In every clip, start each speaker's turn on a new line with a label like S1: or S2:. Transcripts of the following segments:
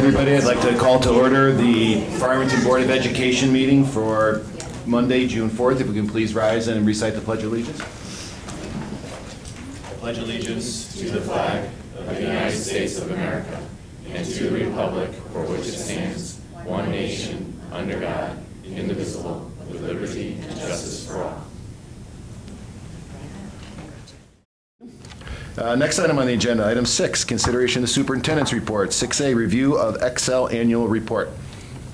S1: everybody. I'd like to call to order the Farmington Board of Education meeting for Monday, June 4th. If we can please rise and recite the Pledge of Allegiance.
S2: I pledge allegiance to the flag of the United States of America and to the republic for which it stands, one nation, under God, indivisible, with liberty and justice for all.
S1: Next item on the agenda, item 6, consideration of the Superintendents Report. 6A, review of Excel annual report.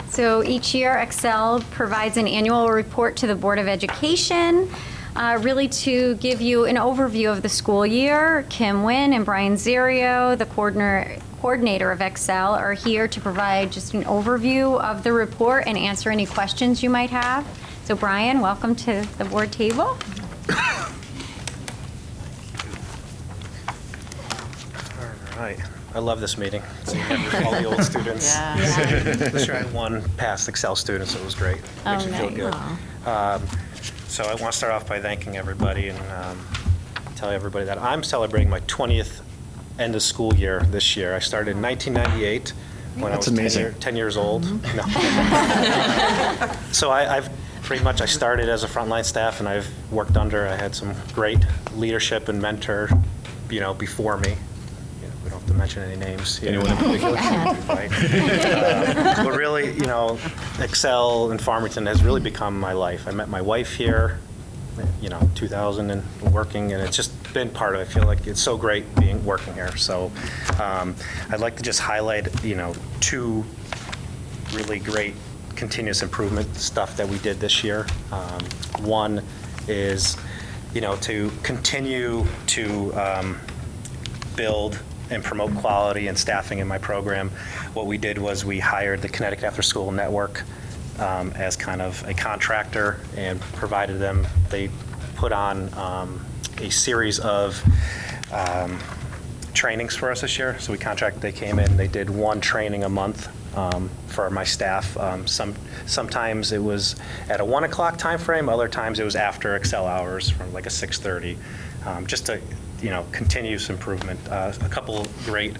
S3: So each year, Excel provides an annual report to the Board of Education, really to give you an overview of the school year. Kim Wynn and Brian Zerio, the coordinator of Excel, are here to provide just an overview of the report and answer any questions you might have. So Brian, welcome to the board table.
S4: Right. I love this meeting. Seeing all the old students. This year I had one past Excel student, so it was great. Makes me feel good. So I want to start off by thanking everybody and tell everybody that I'm celebrating my 20th end of school year this year. I started in 1998 when I was 10 years old. No. So I've pretty much, I started as a frontline staff and I've worked under, I had some great leadership and mentor, before me. We don't have to mention any names here.
S1: Anyone in particular?
S4: Right. But really, Excel in Farmington has really become my life. I met my wife here, 2000 and working, and it's just been part of it. I feel like it's so great working here. So I'd like to just highlight, 2 really great continuous improvement stuff that we did this year. One is, to continue to build and promote quality and staffing in my program. What we did was we hired the Connecticut After School Network as kind of a contractor and provided them, they put on a series of trainings for us this year. So they came in, they did 1 training a month for my staff. Sometimes it was at a 1 o'clock time frame, other times it was after Excel hours from like a 6:30, just to continuous improvement. A couple great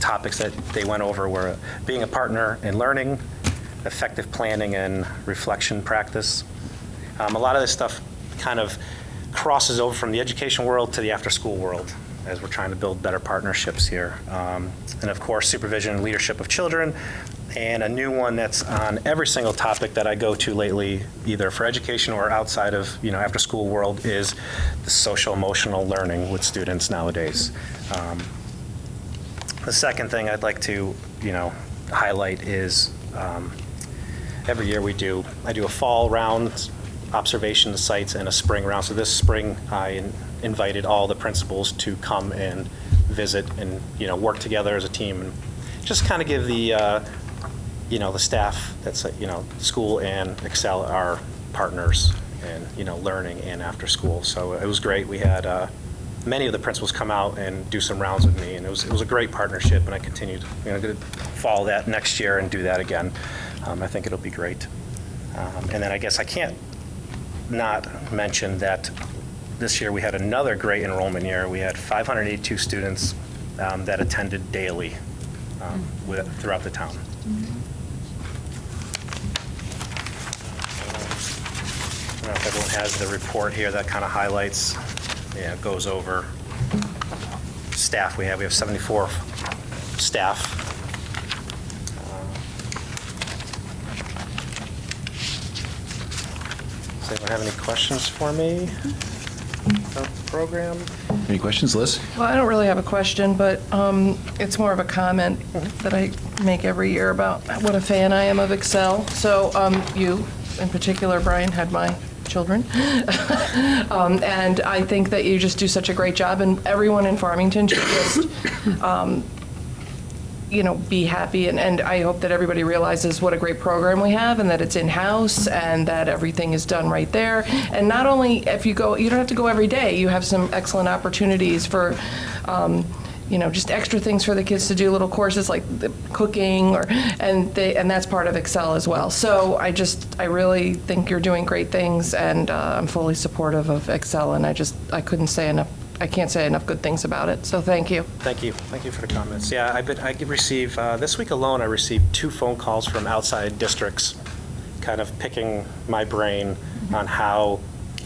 S4: topics that they went over were being a partner in learning, effective planning and reflection practice. A lot of this stuff kind of crosses over from the education world to the after-school world as we're trying to build better partnerships here. And of course, supervision and leadership of children, and a new one that's on every single topic that I go to lately, either for education or outside of, after school world, is the social emotional learning with students nowadays. The second thing I'd like to, highlight is every year I do a fall round observation sites and a spring round. So this spring I invited all the principals to come and visit and, work together as a team and just kind of give the the staff that's school and Excel are partners and learning and after school. So it was great. We had many of the principals come out and do some rounds with me, and it was a great partnership. And I continued to follow that next year and do that again. I think it'll be great. And then I guess I can't not mention that this year we had another great enrollment year. We had 582 students that attended daily throughout the town. I don't know if everyone has the report here that kind of highlights, goes over staff we have. We have 74 staff. Does anyone have any questions for me about the program?
S1: Any questions, Liz?
S5: Well, I don't really have a question, but it's more of a comment that I make every year about what a fan I am of Excel. So you, in particular, Brian, had my children. And I think that you just do such a great job, and everyone in Farmington should just be happy, and I hope that everybody realizes what a great program we have and that it's in-house and that everything is done right there. And not only if you go, you don't have to go every day. You have some excellent opportunities for, just extra things for the kids to do, little courses like the cooking, and that's part of Excel as well. So I really think you're doing great things, and I'm fully supportive of Excel, and I couldn't say enough I can't say enough good things about it, so thank you.
S4: Thank you. Thank you for the comments. Yeah, I could receive, this week alone, I received 2 phone calls from outside districts, kind of picking my brain on how,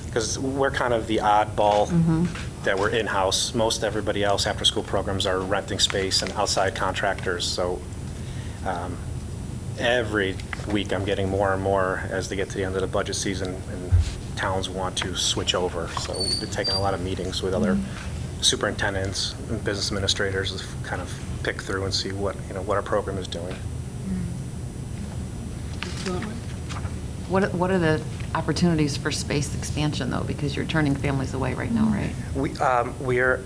S4: because we're kind of the oddball that we're in-house. Most everybody else, after-school programs are renting space and outside contractors. So every week I'm getting more and more as they get to the end of the budget season and towns want to switch over. So we've been taking a lot of meetings with other superintendents and business administrators to kind of pick through and see what, what our program is doing.
S6: What are the opportunities for space expansion, though? Because you're turning families away right now, right?
S4: We are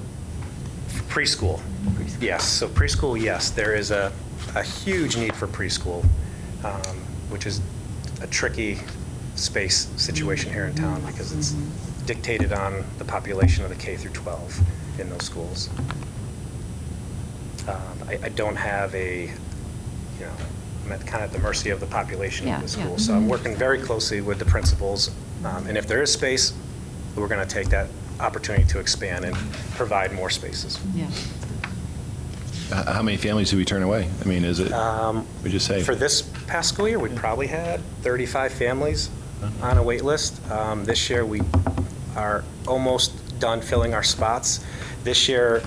S4: preschool. Yes, so preschool, yes. There is a huge need for preschool, which is a tricky space situation here in town because it's dictated on the population of the K through 12 in those schools. I don't have I'm at kind of the mercy of the population of the school. So I'm working very closely with the principals, and if there is space, we're going to take that opportunity to expand and provide more spaces.
S6: Yeah.
S1: How many families do we turn away? I mean, is it, would you say?
S4: For this past school year, we probably had 35 families on a wait list. This year, we are almost done filling our spots. This year,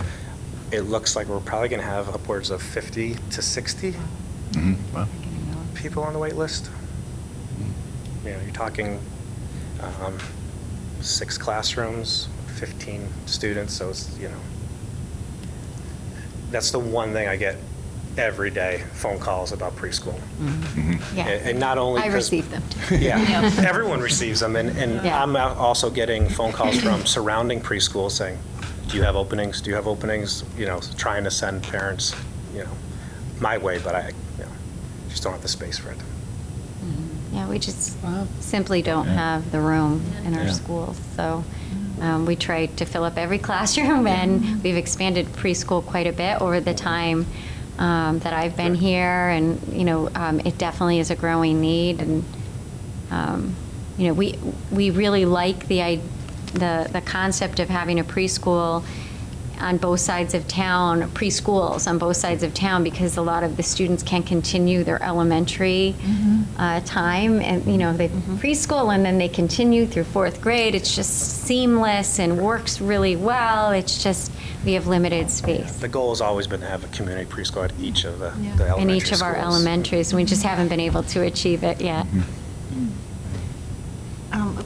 S4: it looks like we're probably going to have upwards of 50 to 60
S1: Wow.
S4: people on the wait list. You're talking 6 classrooms, 15 students, so it's, that's the one thing I get every day, phone calls about preschool.
S3: Yeah.
S4: And not only
S3: I
S4: 'cause-
S3: receive them.
S4: Yeah, everyone receives them, and
S3: Yeah.
S4: I'm also getting phone calls from surrounding preschools saying, do you have openings? Do you have openings? Trying to send parents, my way, but I just don't have the space for it.
S3: Yeah, we just simply don't have the room in our schools. So we try to fill up every classroom, and we've expanded preschool quite a bit over the time that I've been here. And, it definitely is a growing need. And, we really like the concept of having a preschool on both sides of town, preschools on both sides of town, because a lot of the students can continue their elementary time, and they preschool and then they continue through 4th grade. It's just seamless and works really well. It's just we have limited space
S4: The goal has always been to have a community preschool at each of the elementary
S3: in each of our
S4: schools.
S3: elementaries. We just haven't been able to achieve it yet.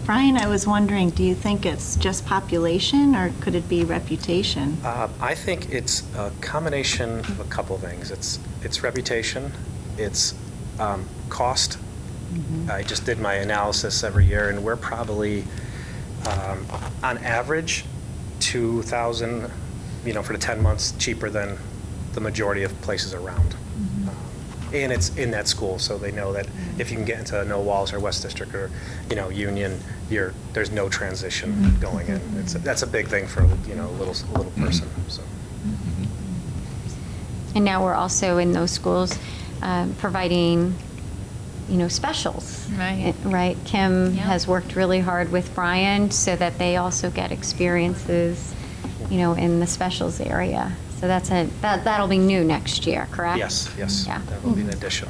S7: Brian, I was wondering, do you think it's just population, or could it be reputation?
S4: I think it's a combination of a couple things. It's reputation, it's cost. I just did my analysis every year, and we're probably, on average, $2,000, for the 10 months cheaper than the majority of places around. And it's in that school, so they know that if you can get into No Walls or West District or, Union, there's no transition going in. That's a big thing for, a little person, so.
S3: And now we're also in those schools providing, specials.
S6: Right.
S3: Right. Kim
S6: Yeah.
S3: has worked really hard with Brian so that they also get experiences, in the specials area. So that'll be new next year, correct?
S4: Yes.
S3: Yeah.
S4: That will be an addition.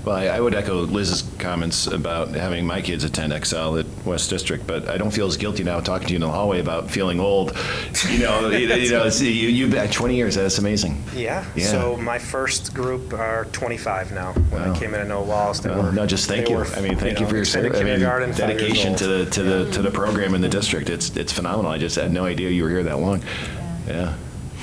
S1: Well, I would echo Liz's comments about having my kids attend Excel at West District, but I don't feel as guilty now talking to you in the hallway about feeling old. You've been 20 years. That's amazing.
S4: Yeah.
S1: Yeah.
S4: So my first group are 25 now. When
S1: Wow.
S4: I came in at No Walls, they
S1: Well,
S4: were.
S1: no, just thank
S4: they
S1: you.
S4: were,
S1: I mean, thank you for your
S4: extended
S1: service.
S4: kindergarten, 5 years
S1: Dedication
S4: old.
S1: to the program in the district. It's phenomenal. I just had no idea you were here that long. Yeah.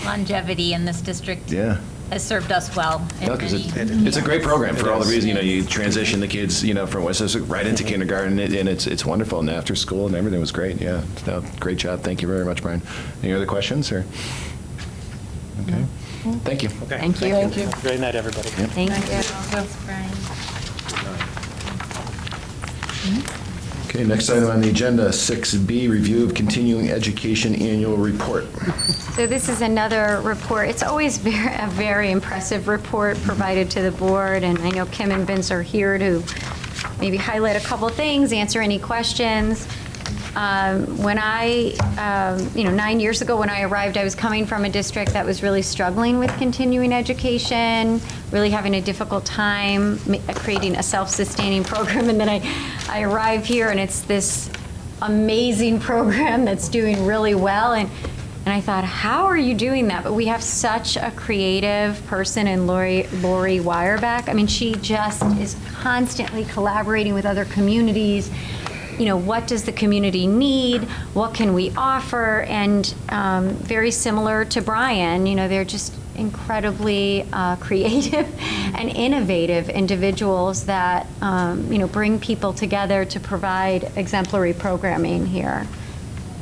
S8: Longevity in this district
S1: Yeah.
S8: has served us well. in
S1: No, 'cause
S8: many-
S1: it's a great program for
S4: It
S1: all the
S4: is.
S1: reasons, you transition the kids, from West District right into kindergarten, and it's wonderful, and after school and everything was great, yeah. No, great job, thank you very much, Brian. Any other questions, or? Okay, thank you.
S4: Okay.
S3: Thank you.
S5: Thank you.
S4: Great night, everybody.
S3: Thank you.
S8: Thanks, Brian.
S1: Okay, next item on the agenda, 6B, review of continuing education annual report.
S3: So this is another report. It's always a very impressive report provided to the board, and I know Kim and Vince are here to maybe highlight a couple things, answer any questions. When I, 9 years ago when I arrived, I was coming from a district that was really struggling with continuing education, really having a difficult time creating a self-sustaining program. And then I arrive here and it's this amazing program that's doing really well. And I thought, how are you doing that? But we have such a creative person in Lori Wireback. I mean, she just is constantly collaborating with other communities. What does the community need? What can we offer? And very similar to Brian, they're just incredibly creative and innovative individuals that, bring people together to provide exemplary programming here.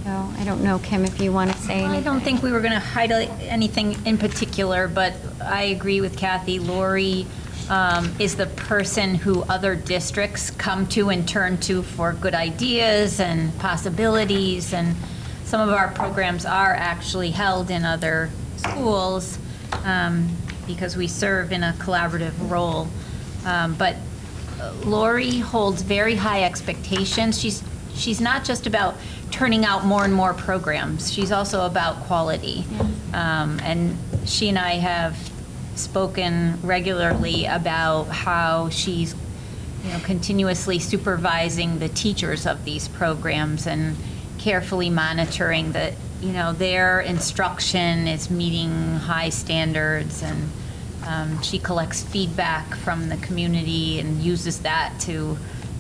S3: So I don't know, Kim, if you want to say anything.
S8: I don't think we were going to highlight anything in particular, but I agree with Kathy. Lori is the person who other districts come to and turn to for good ideas and possibilities. And some of our programs are actually held in other schools because we serve in a collaborative role. But Lori holds very high expectations. She's not just about turning out more and more programs. She's also about quality. And she and I have spoken regularly about how she's continuously supervising the teachers of these programs and carefully monitoring that their instruction is meeting high standards, and she collects feedback from the community and uses that to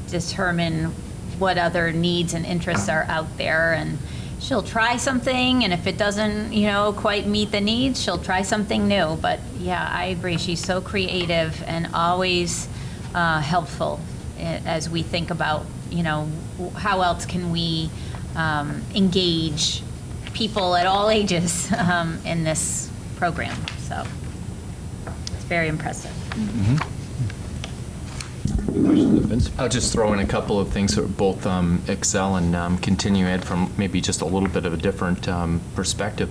S8: determine what other needs and interests are out there. And she'll try something, and if it doesn't, quite meet the needs, she'll try something new. But yeah, I agree. She's so creative and always helpful as we think about, how else can we engage people at all ages in this program. So it's very impressive.
S1: Questions, Vince?
S2: I'll just throw in a couple of things that both excel and continue ed from maybe just a little bit of a different perspective.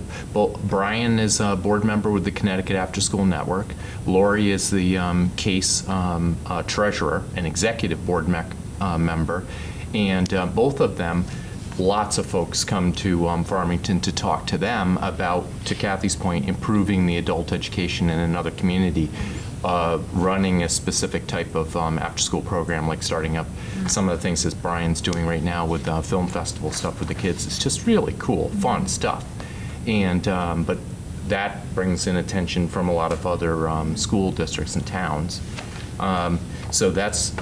S2: Brian is a board member with the Connecticut After School Network. Lori is the case treasurer and executive board member. And both of them, lots of folks come to Farmington to talk to them about, to Kathy's point, improving the adult education in another community. Running a specific type of after-school program, like starting up some of the things that Brian's doing right now with film festival stuff with the kids. It's just really cool, fun stuff. And but that brings in attention from a lot of other school districts and towns. So that's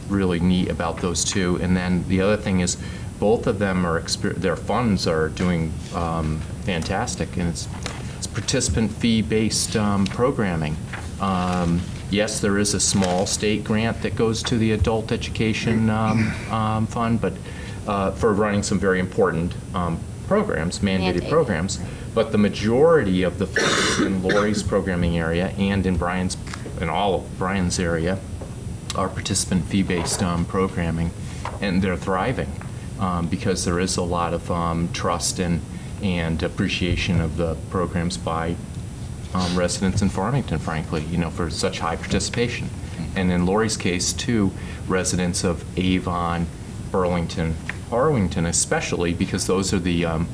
S2: really neat about those two. And then the other thing is, both of them are their funds are doing fantastic, and it's participant fee-based programming. Yes, there is a small state grant that goes to the adult education fund, but for running some very important programs, mandated programs. But the majority of the funds in Lori's programming area and in all of Brian's area are participant fee-based programming, and they're thriving because there is a lot of trust and appreciation of the programs by residents in Farmington, frankly, for such high participation. And in Lori's case, too, residents of Avon, Burlington, Arlington especially, because those are the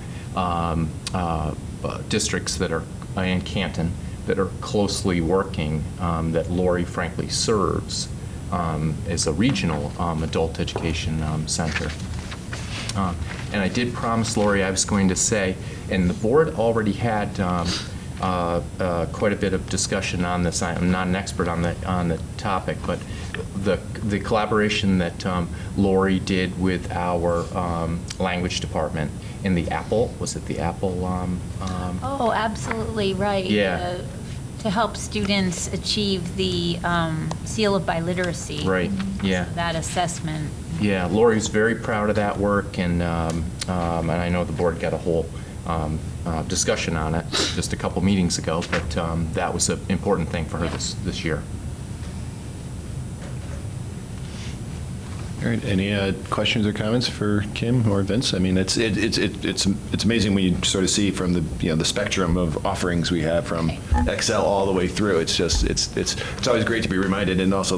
S2: districts that are, and Canton, that are closely working, that Lori, frankly, serves as a regional adult education center. And I did promise Lori I was going to say, and the board already had quite a bit of discussion on this. I'm not an expert on the topic, but the collaboration that Lori did with our language department in the Apple, was it the Apple?
S8: Oh, absolutely right.
S2: Yeah.
S8: To help students achieve the seal of biliteracy.
S2: Right. Yeah.
S8: So that assessment.
S2: Yeah, Lori's very proud of that work, and I know the board got a whole discussion on it just a couple meetings ago, but that was an important thing for her this year.
S1: All right. Any questions or comments for Kim or Vince? I mean, it's amazing when you sort of see from the spectrum of offerings we have from Excel all the way through. It's just it's always great to be reminded, and also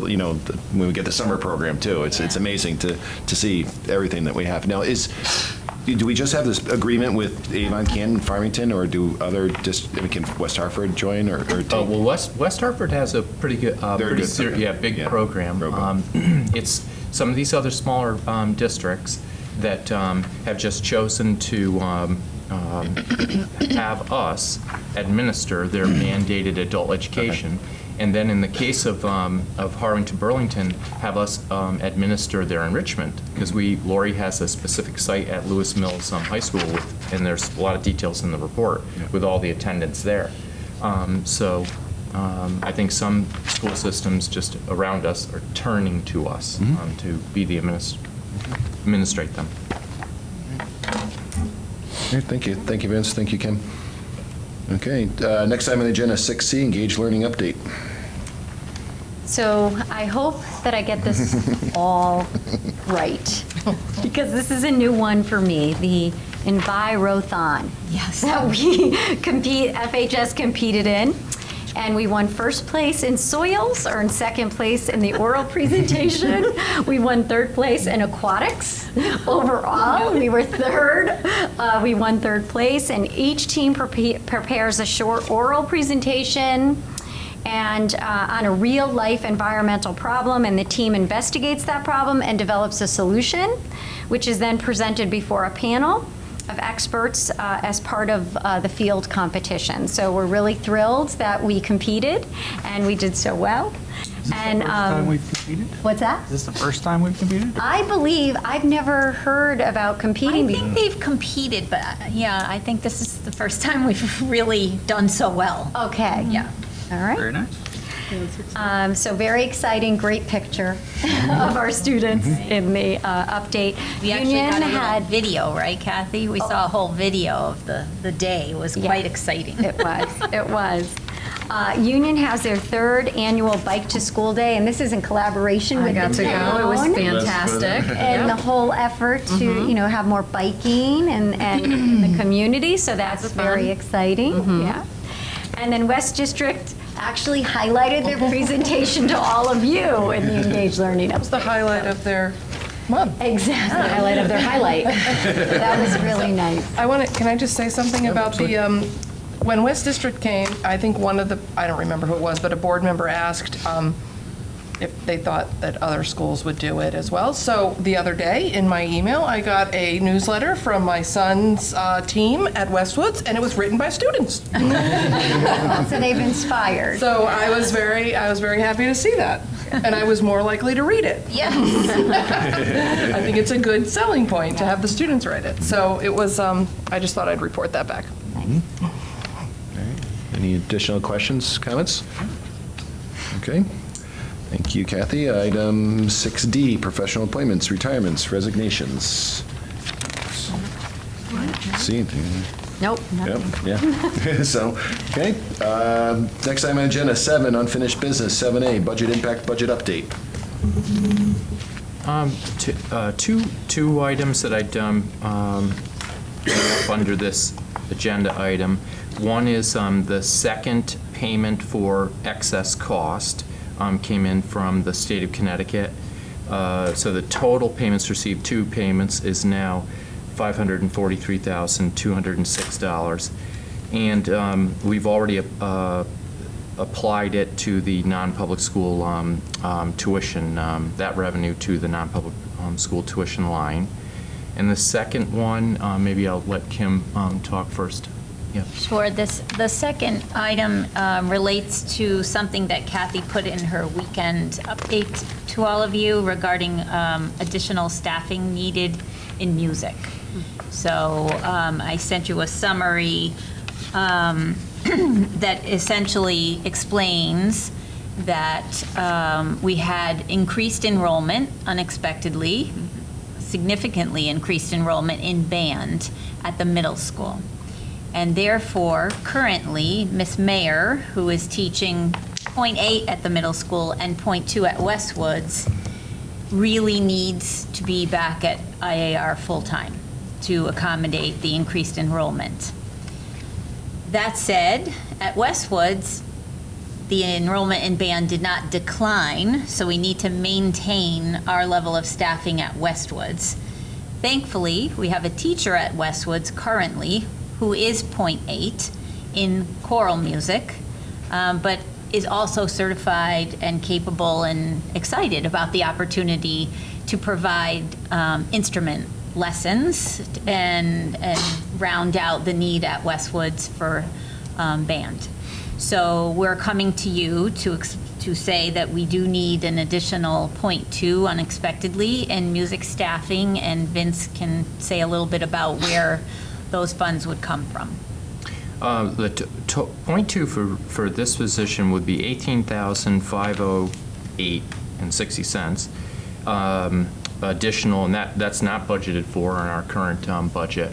S1: when we get the summer program too. It's amazing to see everything that we have. Now, do we just have this agreement with Avon, Canton, Farmington, or do other can West Hartford join or take?
S9: Oh, well, West Hartford has a pretty good,
S1: Very good.
S9: big
S1: Yeah.
S9: program.
S1: Program.
S9: It's some of these other smaller districts that have just chosen to have us administer their mandated adult education. And then in the case of Harwinton Burlington, have us administer their enrichment, because Lori has a specific site at Lewis Mills High School, and there's a lot of details in the report with all the attendance there. I think some school systems just around us are turning to us to be the administrate them.
S1: Okay, thank you. Thank you, Vince. Thank you, Kim. Okay, next item on the agenda, 6C, Engage Learning Update.
S3: So I hope that I get this all right, because this is a new one for me, the Envirothon.
S8: Yes.
S3: That FHS competed in. And we won first place in soils, or in second place in the oral presentation. We won third place in aquatics. Overall, we were third. We won third place, and each team prepares a short oral presentation and on a real-life environmental problem, and the team investigates that problem and develops a solution, which is then presented before a panel of experts as part of the field competition. So we're really thrilled that we competed, and we did so well.
S10: Is this the first time we've competed?
S3: What's that?
S10: Is this the first time we've competed?
S3: I believe, I've never heard about competing
S8: I think they've competed, but yeah, I think this is the first time we've really done so well.
S3: Okay.
S8: Yeah.
S3: All right.
S10: Very nice.
S3: So very exciting, great picture of our students in the update.
S8: We actually
S3: Union
S8: got a little
S3: had
S8: video, right, Kathy? We saw a whole video of the day. It was quite exciting.
S3: It was. It was. Union has their third annual Bike to School Day, and this is in collaboration with
S6: I got
S3: the
S6: to go.
S3: town.
S6: It was fantastic.
S3: And the whole effort to, have more biking and in the community, so that's very exciting. Yeah. And then West District actually highlighted their presentation to all of you in the Engaged Learning.
S5: That was the highlight of their month.
S3: Exactly. Highlight of their highlight. That was really nice.
S5: Can I just say something about when West District came, I think I don't remember who it was, but a board member asked if they thought that other schools would do it as well. So the other day in my email, I got a newsletter from my son's team at Westwoods, and it was written by students.
S3: So they've inspired.
S5: So I was very happy to see that, and I was more likely to read it.
S8: Yes.
S5: I think it's a good selling point to have the students write it. So it was. I just thought I'd report that back.
S1: Any additional questions, comments? Okay. Thank you, Kathy. Item 6D, professional appointments, retirements, resignations. See?
S3: Nope.
S1: Yep, yeah. So, okay. Next item on agenda, 7, unfinished business, 7A, budget impact, budget update.
S9: Two items that I'd up under this agenda item. One is the second payment for excess cost came in from the state of Connecticut. So the total payments received, 2 payments, is now $543,206. And we've already applied it to the non-public school tuition, that revenue to the non-public school tuition line. And the second one, maybe I'll let Kim talk first. Yeah.
S8: Sure. The second item relates to something that Kathy put in her weekend update to all of you regarding additional staffing needed in music. So I sent you a summary that essentially explains that we had increased enrollment unexpectedly, significantly increased enrollment in band at the middle school. And therefore, currently, Miss Mayer, who is teaching .8 at the middle school and .2 at Westwoods, really needs to be back at IAR full-time to accommodate the increased enrollment. That said, at Westwoods, the enrollment in band did not decline, so we need to maintain our level of staffing at Westwoods. Thankfully, we have a teacher at Westwoods currently who is .8 in choral music, but is also certified and capable and excited about the opportunity to provide instrument lessons and round out the need at Westwoods for band. So we're coming to you to say that we do need an additional .2 unexpectedly in music staffing, and Vince can say a little bit about where those funds would come from.
S9: The .2 for this position would be $18,508.60. Additional, and that's not budgeted for in our current budget.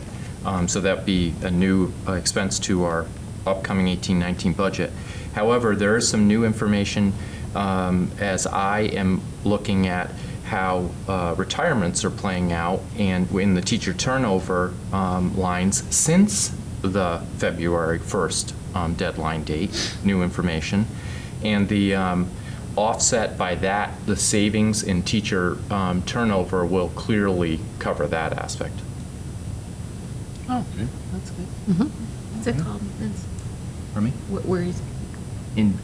S9: So that'd be a new expense to our upcoming 18-19 budget. However, there is some new information as I am looking at how retirements are playing out and in the teacher turnover lines since the February 1st deadline date, new information. And the offset by that, the savings in teacher turnover will clearly cover that aspect.
S6: Oh, that's good. What's it called, Vince?
S9: Pardon me?
S6: Where is?
S9: In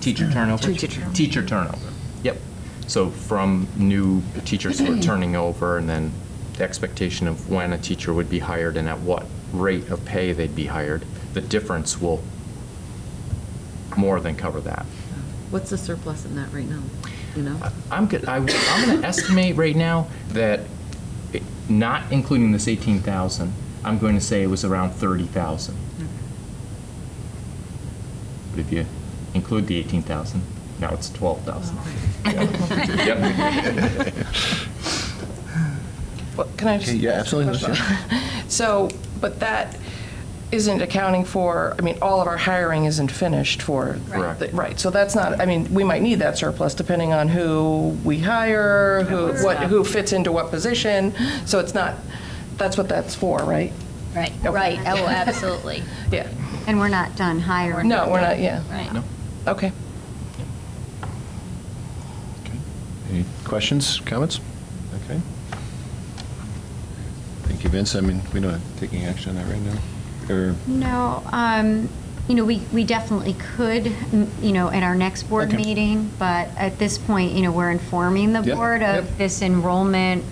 S9: teacher turnover? Teacher turnover. Yep. So from new teachers who are turning over, and then the expectation of when a teacher would be hired and at what rate of pay they'd be hired, the difference will more than cover that.
S6: What's the surplus in that right now? You know?
S9: I'm going to estimate right now that, not including this 18,000, I'm going to say it was around 30,000. But if you include the 18,000, now it's 12,000. Yep.
S5: Well, can I just?
S1: Yeah, absolutely.
S5: So, but that isn't accounting for, I mean, all of our hiring isn't finished for.
S9: Correct.
S5: Right, so that's not, I mean, we might need that surplus depending on who we hire, who fits into what position. So it's not, that's what that's for, right?
S8: Right,
S5: Okay.
S8: right, oh, absolutely.
S5: Yeah.
S3: And we're not done hiring.
S5: No, we're not, yeah.
S8: Right.
S9: No.
S5: Okay.
S1: Any questions, comments? Okay. Thank you, Vince. I mean, we don't have taking action on that right now. Or,
S3: No, you know, we definitely could, you know, at our next board
S1: Okay.
S3: meeting, but at this point, you know, we're informing the
S1: Yep,
S3: board
S1: yep.
S3: of this enrollment,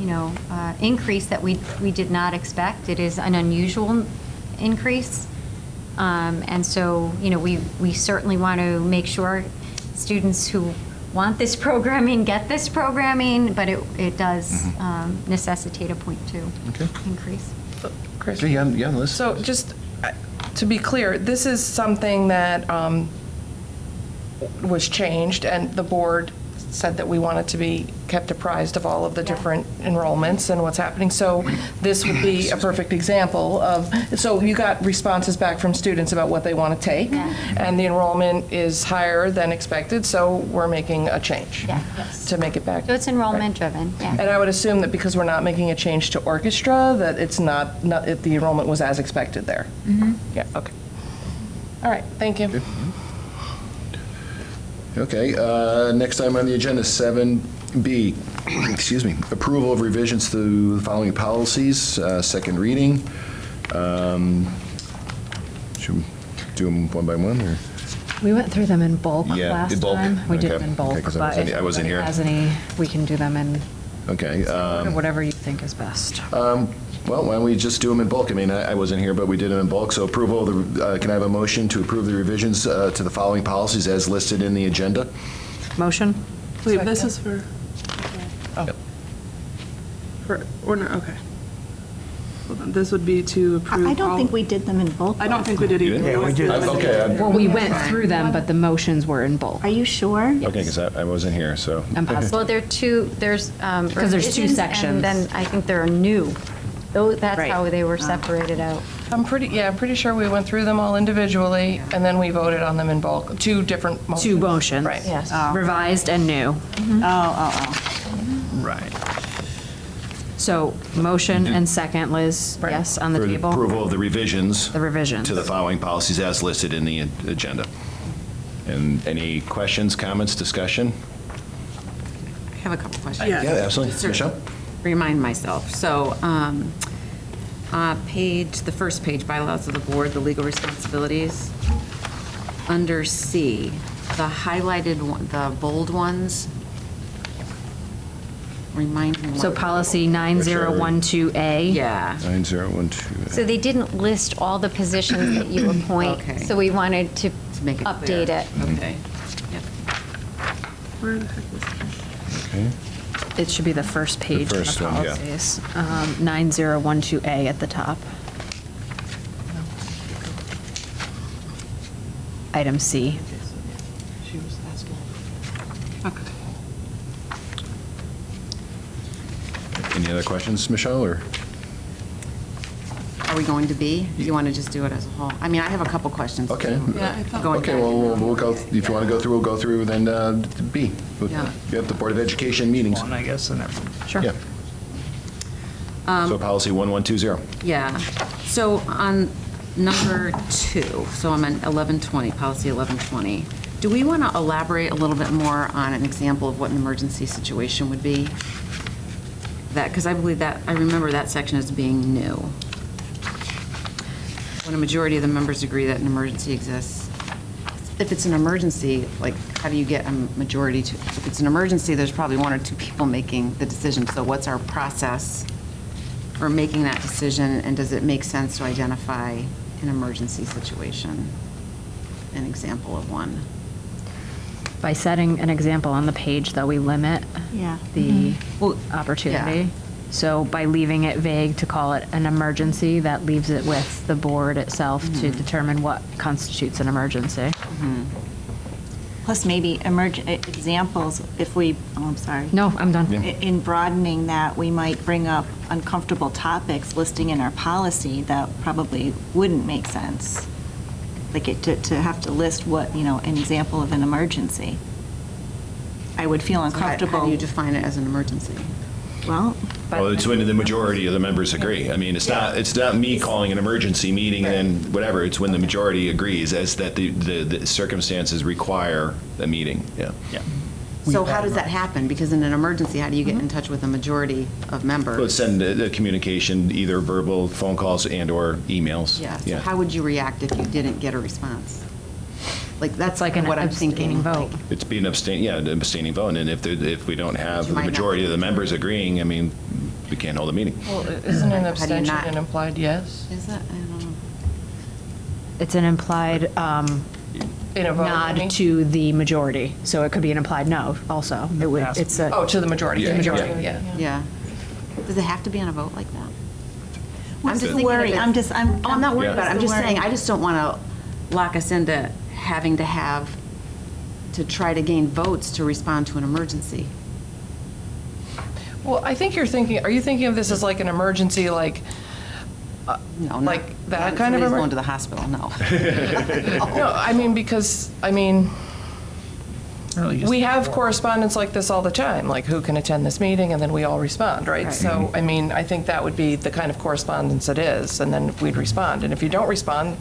S3: you know, increase that we did not expect. It is an unusual increase. And so, you know, we certainly want to make sure students who want this programming get this programming, but it does necessitate a .2
S1: Okay.
S3: increase.
S5: Chris?
S1: okay, yeah, on the list.
S5: So just to be clear, this is something that was changed, and the board said that we wanted to be kept apprised of all of the different enrollments and what's happening. So this would be a perfect example of, so you got responses back from students about what they want to take, and the enrollment is higher than expected, so we're making a change to make it back.
S3: So it's enrollment driven, yeah.
S5: And I would assume that because we're not making a change to orchestra, that it's not the enrollment was as expected there. Yeah, okay. All right, thank you.
S1: Okay, next item on the agenda, 7B, excuse me, approval of revisions to the following policies, second reading. Should we do them one by one, or?
S11: We went through them in bulk
S1: Yeah,
S11: last
S1: in bulk.
S11: time. We did
S1: Okay.
S11: them in bulk,
S1: Okay, 'cause
S11: but if
S1: I wasn't here.
S11: anybody has any, we can do them in
S1: Okay.
S11: whatever you think is best.
S1: Well, why don't we just do them in bulk? I mean, I wasn't here, but we did them in bulk. So approval of the, can I have a motion to approve the revisions to the following policies as listed in the agenda?
S11: Motion?
S12: Wait, this is for,
S1: Yep.
S12: or no, okay. Hold on, this would be to approve.
S7: I don't think we did them in bulk.
S12: I don't think we did either.
S1: didn't?
S10: Yeah, we did.
S1: Okay,
S11: Well, we went through them, but the motions were in bulk.
S7: Are you sure?
S1: okay, because I wasn't here, so.
S11: I'm positive.
S3: Well, there are two, there's.
S11: Because there's two
S3: revisions,
S11: sections.
S3: And then I think there are new. That's
S11: Right.
S3: how they were separated out.
S5: I'm pretty sure we went through them all individually, and then we voted on them in bulk, two different motions.
S11: Two motions.
S5: Right.
S7: Yes.
S11: Revised and new.
S1: Right.
S11: So motion and second, Liz, yes, on the
S1: For the
S11: table?
S1: approval of the revisions.
S11: The revisions.
S1: To the following policies as listed in the agenda. And any questions, comments, discussion?
S6: I have a couple questions.
S1: Yeah, absolutely.
S6: Just to
S1: Michelle?
S6: Remind myself. So, the first page, bylaws of the board, the legal responsibilities. Under C, the highlighted, the bold ones. Remind me.
S11: So
S6: what-
S11: policy 9012A.
S6: Yeah.
S1: 9012.
S3: So they didn't list all the positions that you appoint,
S6: Okay.
S3: so we wanted to
S6: make it
S3: update
S6: clear.
S3: it.
S6: Okay. Yep.
S12: Where the heck is that?
S1: Okay.
S11: It should be the first page of
S1: first
S11: the
S1: one, yeah.
S11: policies. 9012A at the top. Item C.
S12: Okay.
S1: Any other questions, Michelle, or?
S6: Are we going to B? Do you want to just do it as a whole? I mean, I have a couple questions.
S1: Okay.
S6: too.
S12: Yeah, I thought.
S6: Going
S1: Okay,
S6: back.
S1: well, we'll go, if you want to go through, we'll go through then B.
S6: Yeah.
S1: You have the Board of Education meetings.
S10: One, I guess, and everything.
S11: Sure.
S1: Yeah. So policy 1120.
S6: Yeah. So on number 2, so I'm on 1120, policy 1120. Do we want to elaborate a little bit more on an example of what an emergency situation would be? That, because I believe that, I remember that section as being new. When a majority of the members agree that an emergency exists. If it's an emergency, like, how do you get a majority to, if it's an emergency, there's probably 1 or 2 people making the decision. So what's our process for making that decision, and does it make sense to identify an emergency situation? An example of one.
S11: By setting an example on the page, though, we limit
S7: Yeah.
S11: the
S6: Well,
S11: opportunity.
S6: yeah.
S11: So by leaving it vague to call it an emergency, that leaves it with the board itself to determine what constitutes an emergency.
S7: Plus maybe examples, if we, oh, I'm sorry.
S11: No, I'm done.
S7: In broadening that, we might bring up uncomfortable topics listing in our policy that probably wouldn't make sense. Like to have to list what, an example of an emergency. I would feel
S6: How
S7: uncomfortable.
S6: do you define it as an emergency?
S7: Well,
S1: Well, it's when the majority of the members agree. I mean, it's not me calling an emergency meeting and then whatever. It's when the majority agrees as that the circumstances require a meeting. Yeah.
S10: Yeah.
S6: So how does that happen? Because in an emergency, how do you get in touch with a majority of members?
S1: Let's send a communication, either verbal, phone calls, and/or emails.
S6: Yeah, so how would you react if you didn't get a response? Like, that's
S11: like an
S6: what I'm
S11: abstaining
S6: thinking.
S11: vote.
S6: like-
S1: It's being an abstaining vote, and if we don't have
S6: You
S1: the
S6: might not-
S1: majority of the members agreeing, I mean, we can't hold a meeting.
S5: Well, isn't an
S6: How do you
S5: abstention
S6: not-
S5: an implied yes?
S6: Is that, I don't know.
S11: It's an implied
S5: In a vote, I mean?
S11: nod to the majority. So it could be an implied no also. It would, it's a.
S5: Oh, to the majority.
S1: Yeah,
S5: The majority,
S1: yeah.
S5: yeah.
S6: Yeah. Does it have to be on a vote like that?
S7: what's the
S6: thinking
S7: worry?
S6: if
S7: I'm
S6: it's-
S7: just, I'm.
S6: Oh, I'm not worried
S1: Yeah.
S6: about it. I'm
S7: What's
S6: just
S7: the
S6: saying,
S7: worry?
S6: I just don't want to lock us into having to try to gain votes to respond to an emergency.
S5: Well, I think are you thinking of this as like an emergency, like,
S6: No,
S5: Like
S6: not,
S5: that
S6: not
S5: kind of
S6: somebody's
S5: emer-
S6: going to the hospital, no.
S5: no, I mean, because,
S10: Really just
S5: we have
S10: four.
S5: correspondence like this all the time, like who can attend this meeting, and then we all respond, right?
S6: Right.
S5: So, I think that would be the kind of correspondence it is, and then we'd respond. And if you don't respond,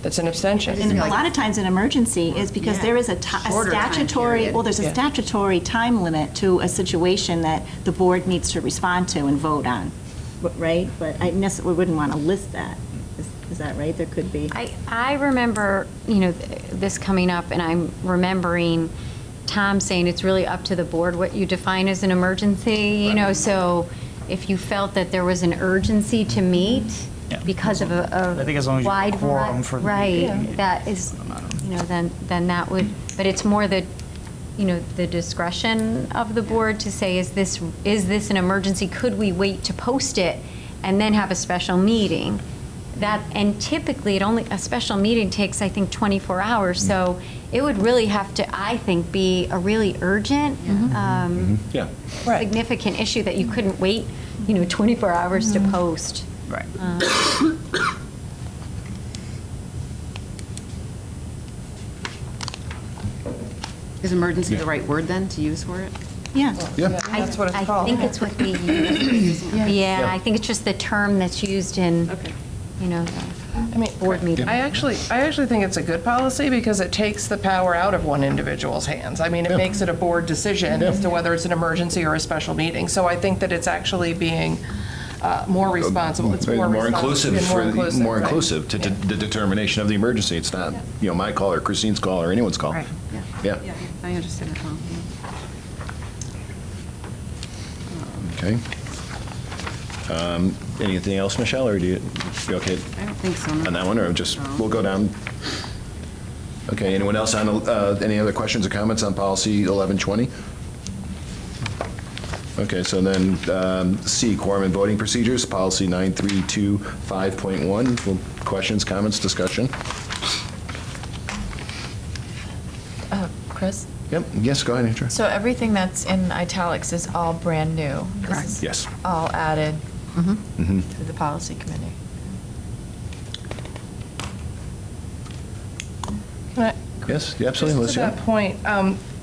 S5: that's an abstention.
S7: And a lot of times an emergency is because
S6: Yeah.
S7: there is a
S6: Shorter time
S7: statutory,
S6: period.
S7: well, there's a
S5: Yeah.
S7: statutory time limit to a situation that the board needs to respond to and vote on, right? But I we wouldn't want to list that. Is that right? There could be.
S3: I remember, this coming up, and I'm remembering Tom saying it's really up to the board what you define as an emergency, so if you felt that there was an urgency to meet
S10: Yeah.
S3: because of a
S10: I think as long as you have
S3: wide
S10: quorum
S3: variety,
S10: for the
S3: right,
S10: meeting.
S3: that is, then that would, but it's more the discretion of the board to say, is this an emergency? Could we wait to post it and then have a special meeting? And typically, a special meeting takes, I think, 24 hours, so it would really have to, I think, be a really urgent,
S1: Yeah.
S3: significant issue that you couldn't wait, 24 hours to post.
S10: Right.
S6: Is emergency the right word then to use for it?
S7: Yeah.
S1: Yeah.
S5: That's what it's
S3: I
S5: called.
S3: think it's what we use. Yeah,
S1: Yeah.
S3: I think it's just the term that's used in,
S6: Okay.
S3: the
S5: I mean,
S11: board meeting.
S5: I actually think it's a good policy because it takes the power out of one individual's hands. I mean, it makes it a board decision as to whether it's an emergency or a special meeting. So I think that it's actually being more responsible. It's more
S1: inclusive, more
S5: right.
S1: inclusive to the determination of the emergency. It's not, my call or Christine's call or anyone's call.
S6: Right,
S1: Yeah.
S6: yeah, I understand that well.
S1: Okay. Anything else, Michelle, or you okay
S6: I don't think so. no.
S1: on that one, or just, we'll go down? Okay, anyone else on, any other questions or comments on policy 1120? Okay, so then C, quorum and voting procedures, policy 9325.1. Questions, comments, discussion?
S13: Chris?
S1: Yep, yes, go ahead, Andrew.
S13: So everything that's in italics is all brand new?
S6: Correct.
S13: This is
S1: Yes.
S13: all added
S1: Mhm.
S13: to the policy committee?
S5: Can I-
S1: Yes, yeah, absolutely,
S5: Just
S1: Liz,
S5: to
S1: yeah.
S5: that point,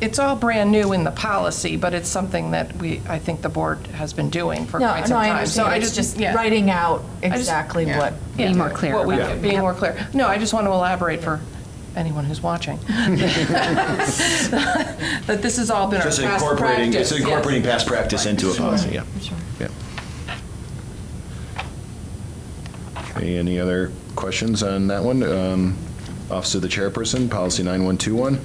S5: it's all brand new in the policy, but it's something that I think the board has been doing for quite some
S13: No, I
S5: time. So
S13: understand. It's just
S5: yeah.
S13: writing out
S5: just-
S13: exactly
S6: yeah.
S13: what.
S11: Being more clear
S5: What we-
S11: about it.
S5: Being more clear. No, I just want to elaborate for anyone who's watching. That this has all been our
S1: Just
S5: past
S1: incorporating,
S5: practice.
S1: it's incorporating past practice into a policy, yeah.
S13: Sure.
S1: Yeah. Okay, any other questions on that one? Office of the Chairperson, policy 9121.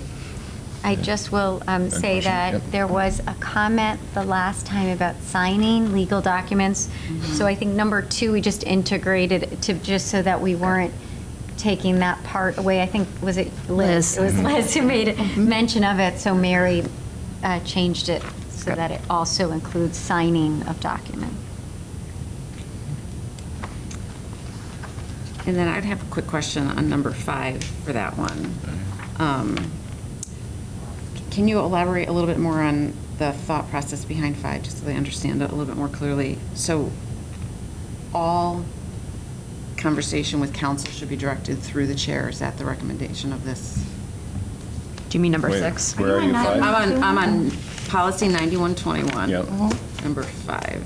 S3: I just will say
S1: question,
S3: that
S1: yep.
S3: there was a comment the last time about signing legal documents. So I think number 2, we just integrated it to just so that we weren't taking that part away. I think, was it Liz?
S11: Liz.
S3: It was Liz who made mention of it, so Mary changed it so that it also includes signing of documents.
S6: And then I'd have a quick question on number 5 for that one. Can you elaborate a little bit more on the thought process behind 5, just so I understand it a little bit more clearly? So all conversation with council should be directed through the chair. Is that the recommendation of this?
S11: Do you mean number
S1: Wait,
S11: 6?
S1: Where are you, 5?
S6: I'm on policy 9121.
S1: Yep.
S6: Number 5.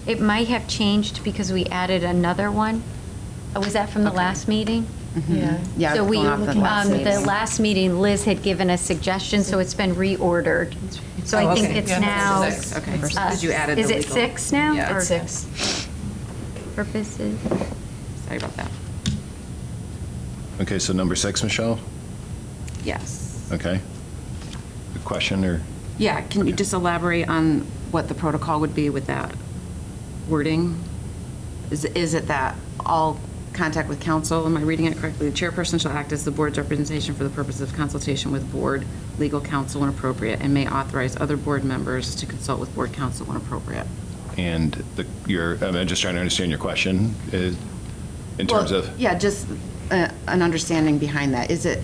S3: It might have changed because we added another one. Was that from the last meeting?
S13: Yeah.
S6: Yeah,
S3: So we,
S6: going off the last
S3: the
S6: meeting.
S3: last meeting, Liz had given a suggestion, so it's been reordered. So I think
S6: okay.
S3: it's
S5: Yeah,
S3: now.
S5: six.
S6: Okay,
S3: uh,
S6: because you added the
S3: Is it
S6: legal.
S3: 6 now?
S6: Yeah.
S3: or
S13: It's 6.
S3: Purposes?
S6: Sorry about that.
S1: Okay, so number 6, Michelle?
S6: Yes.
S1: Okay. A question or?
S6: Yeah, can you just elaborate on what the protocol would be with that wording? Is it that all contact with council, am I reading it correctly? The chairperson shall act as the board's representation for the purpose of consultation with board, legal counsel when appropriate, and may authorize other board members to consult with board counsel when appropriate.
S1: And I'm just trying to understand your question, in terms
S6: Well,
S1: of,
S6: Yeah, just an understanding behind that. Is it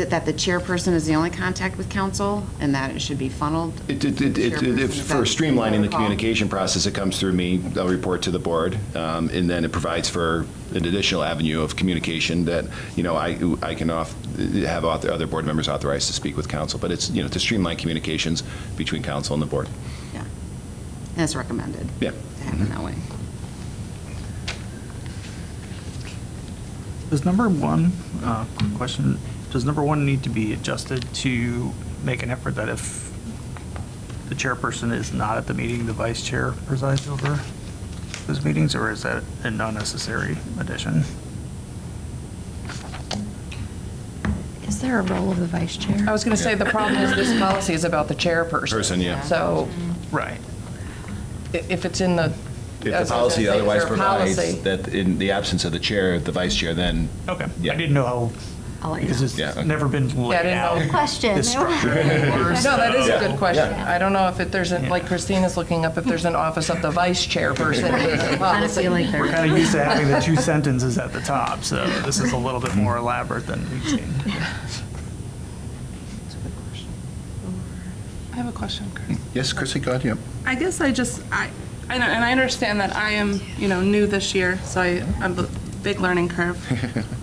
S6: that the chairperson is the only contact with council and that it should be funneled?
S1: for streamlining the communication process, it comes through me, I'll report to the board, and then it provides for an additional avenue of communication that, I can have other board members authorized to speak with council, but it's, to streamline communications between council and the board.
S6: Yeah, and it's recommended.
S1: Yeah.
S6: To happen that way.
S10: Does number 1, quick question, does number 1 need to be adjusted to make an effort that if the chairperson is not at the meeting, the vice chair presides over those meetings, or is that an unnecessary addition?
S11: Is there a role of the vice chair?
S5: I was going to say, the problem is this policy is about the chairperson.
S1: Person, yeah.
S5: So
S10: Right.
S5: if it's in the.
S1: If
S5: I was
S1: the
S5: gonna
S1: policy
S5: say, is
S1: otherwise
S5: there a
S1: provides
S5: policy?
S1: that in the absence of the chair, the vice chair, then.
S10: Okay.
S1: Yeah.
S10: I didn't know how,
S11: I'll let you
S10: because
S11: know.
S10: it's
S1: Yeah, okay.
S10: never been
S5: Yeah, I
S10: laid
S5: didn't know.
S10: out.
S3: Question.
S10: This structure.
S5: No, that is a
S1: Yeah.
S5: good question.
S1: Yeah.
S5: I don't know if there's, like Christina's looking up, if there's an office of the vice chairperson.
S11: I don't feel like
S10: We're kind of used to having the 2 sentences at the top, so this is a little bit more elaborate than we've seen.
S12: I have a question, Chris.
S1: Yes, Chrissy, go ahead, yeah.
S12: I guess I know, and I understand that I am, new this year, so I'm a big learning curve.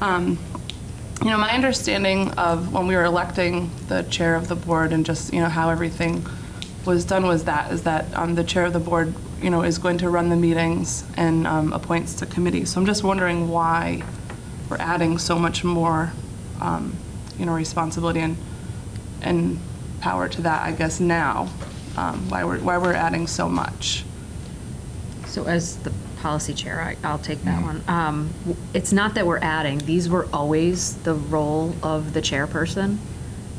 S12: My understanding of when we were electing the chair of the board and just, how everything was done is that the chair of the board, is going to run the meetings and appoints to committees. So I'm just wondering why we're adding so much more, responsibility and power to that, I guess, now, why we're adding so much.
S11: So as the policy chair, I'll take that one. It's not that we're adding, these were always the role of the chairperson.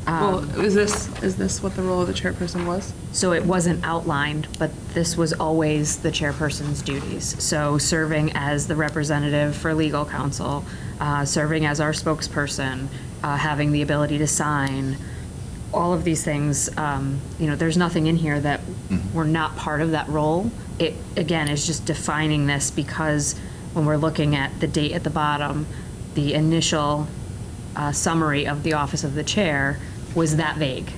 S12: Well, is this what the role of the chairperson was?
S11: So it wasn't outlined, but this was always the chairperson's duties. So serving as the representative for legal counsel, serving as our spokesperson, having the ability to sign, all of these things, there's nothing in here that we're not part of that role. It, again, is just defining this because when we're looking at the date at the bottom, the initial summary of the office of the chair was that vague.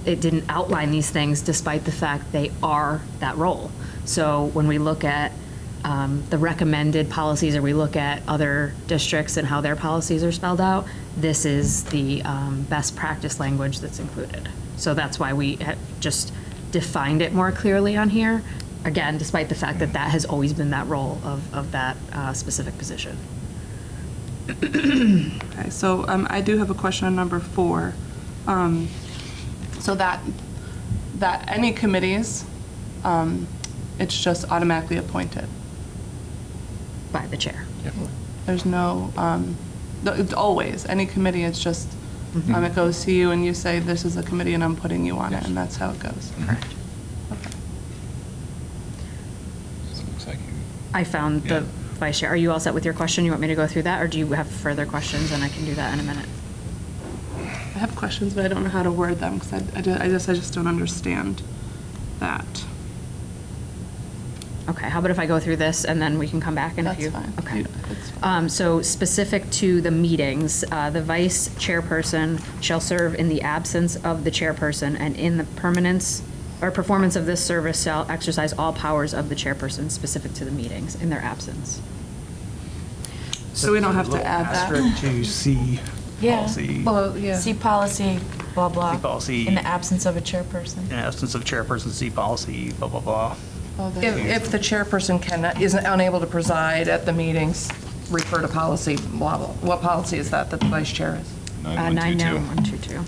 S11: It didn't outline these things despite the fact they are that role. So when we look at the recommended policies or we look at other districts and how their policies are spelled out, this is the best practice language that's included. So that's why we have just defined it more clearly on here. Again, despite the fact that that has always been that role of that specific position.
S12: Okay, so I do have a question on number 4. So that any committees, it's just automatically appointed.
S11: By the chair.
S12: There's no, it's always, any committee, it's just, it goes to you and you say, this is a committee and I'm putting you on it, and that's how it goes.
S11: Correct.
S12: Okay.
S1: Looks like
S11: I found the vice chair. Are you all set with your question? You want me to go through that, or do you have further questions? And I can do that in a minute.
S12: I have questions, but I don't know how to word them, because I just don't understand that.
S11: Okay, how about if I go through this and then we can come back in a few?
S12: That's fine.
S11: Okay.
S12: That's fine.
S11: So specific to the meetings, the vice chairperson shall serve in the absence of the chairperson, and in the permanence or performance of this service shall exercise all powers of the chairperson specific to the meetings in their absence.
S12: So we don't have to add that?
S10: Asterisk to C policy.
S13: Well, yeah. See policy, blah, blah.
S10: See policy.
S13: In the absence of a chairperson.
S10: In absence of chairperson, C policy, blah, blah, blah.
S12: Oh, there you go.
S5: If the chairperson isn't unable to preside at the meetings, refer to policy, blah, blah. What policy is that the vice chair is?
S11: 99122.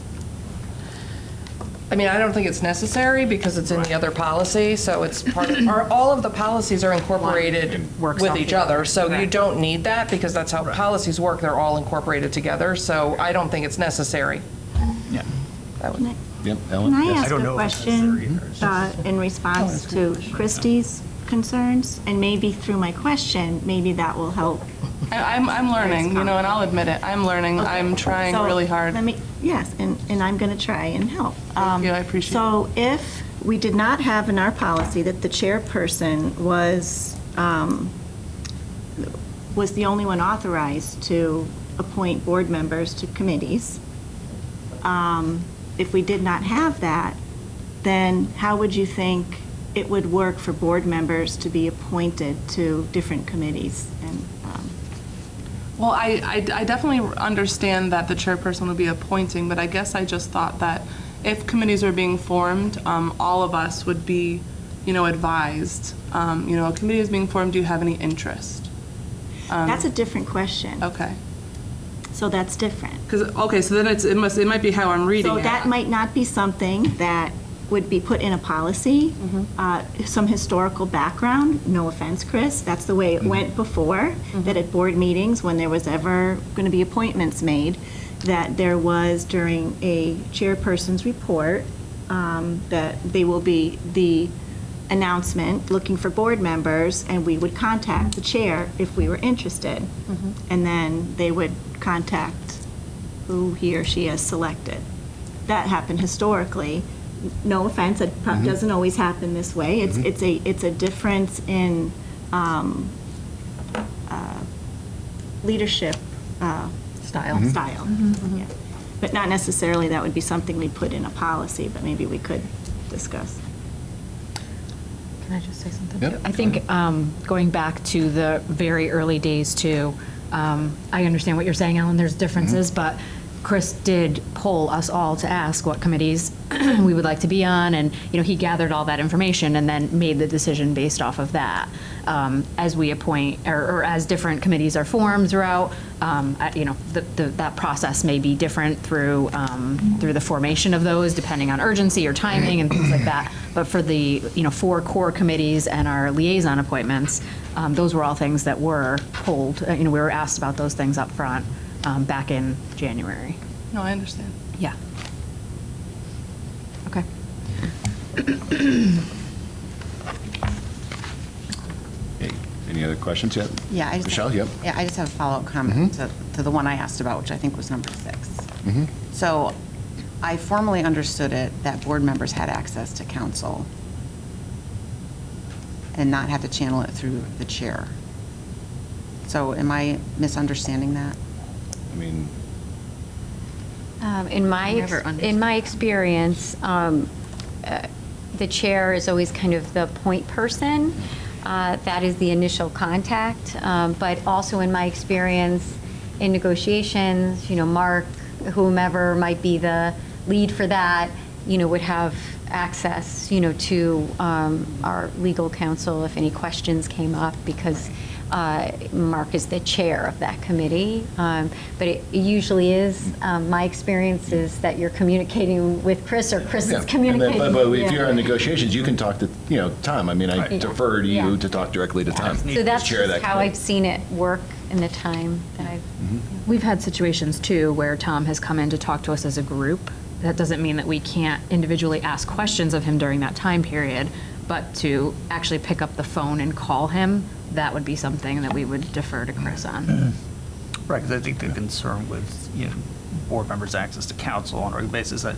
S5: I mean, I don't think it's necessary because it's in the other policy, so it's part of, all of the policies are incorporated
S11: Works
S5: with
S11: off
S5: each
S11: the-
S5: other, so you
S11: Correct.
S5: don't need that because that's how policies work, they're all incorporated together, so I don't think it's necessary.
S10: Yeah.
S1: Yep, Ellen?
S7: Can I
S1: Yes.
S7: ask
S10: I don't
S7: a
S10: know if it's
S7: question
S10: necessary
S7: in response to Christie's concerns? And maybe through my question, maybe that will help.
S12: I'm learning, and I'll admit it, I'm learning, I'm trying
S7: So,
S12: really hard.
S7: Yes, and I'm going to try and help.
S12: Thank you, I appreciate it.
S7: So if we did not have in our policy that the chairperson was the only one authorized to appoint board members to committees, if we did not have that, then how would you think it would work for board members to be appointed to different committees? And
S12: Well, I definitely understand that the chairperson would be appointing, but I guess I just thought that if committees are being formed, all of us would be, advised. A committee is being formed, do you have any interest?
S7: that's a different question.
S12: Okay.
S7: So that's different.
S12: So then it might be how I'm reading
S7: So
S12: it.
S7: that might not be something that would be put in a policy. Some historical background, no offense, Chris, that's the way it went before, that at board meetings, when there was ever going to be appointments made, that there was during a chairperson's report, that they will be the announcement looking for board members, and we would contact the chair if we were interested. And then they would contact who he or she has selected. That happened historically. No offense, it doesn't always happen this way. It's a difference in leadership
S11: Style.
S7: style. Yeah. But not necessarily that would be something we'd put in a policy, but maybe we could discuss.
S11: Can I just say something?
S1: Yep.
S11: too? I think going back to the very early days too, I understand what you're saying, Ellen, there's differences, but Chris did poll us all to ask what committees we would like to be on, and, he gathered all that information and then made the decision based off of that. As we appoint, or as different committees are formed throughout, that process may be different through the formation of those, depending on urgency or timing and things like that. But for the, 4 core committees and our liaison appointments, those were all things that were polled. We were asked about those things up front back in January.
S12: No, I understand.
S11: Yeah. Okay.
S1: Hey, any other questions yet?
S6: Yeah, I just.
S1: Michelle, yep.
S6: Yeah, I just have a follow-up comment to the one I asked about, which I think was number 6. So I formally understood it that board members had access to counsel and not have to channel it through the chair. So am I misunderstanding that?
S1: I mean,
S3: In my experience, the chair is always kind of the point person. That is the initial contact. But also in my experience in negotiations, Mark, whomever might be the lead for that, would have access, to our legal counsel if any questions came up, because Mark is the chair of that committee. But it usually is, my experience is that you're communicating with Chris, or Chris is communicating.
S1: But if you're in negotiations, you can talk to, Tom. I mean, I defer to you to talk directly to Tom.
S3: So that's
S1: Chair of that
S3: how
S1: committee.
S3: I've seen it work in the time that I've.
S11: We've had situations too where Tom has come in to talk to us as a group. That doesn't mean that we can't individually ask questions of him during that time period, but to actually pick up the phone and call him, that would be something that we would defer to Chris on.
S10: Right, because I think the concern with, board members' access to counsel on a regular basis, that,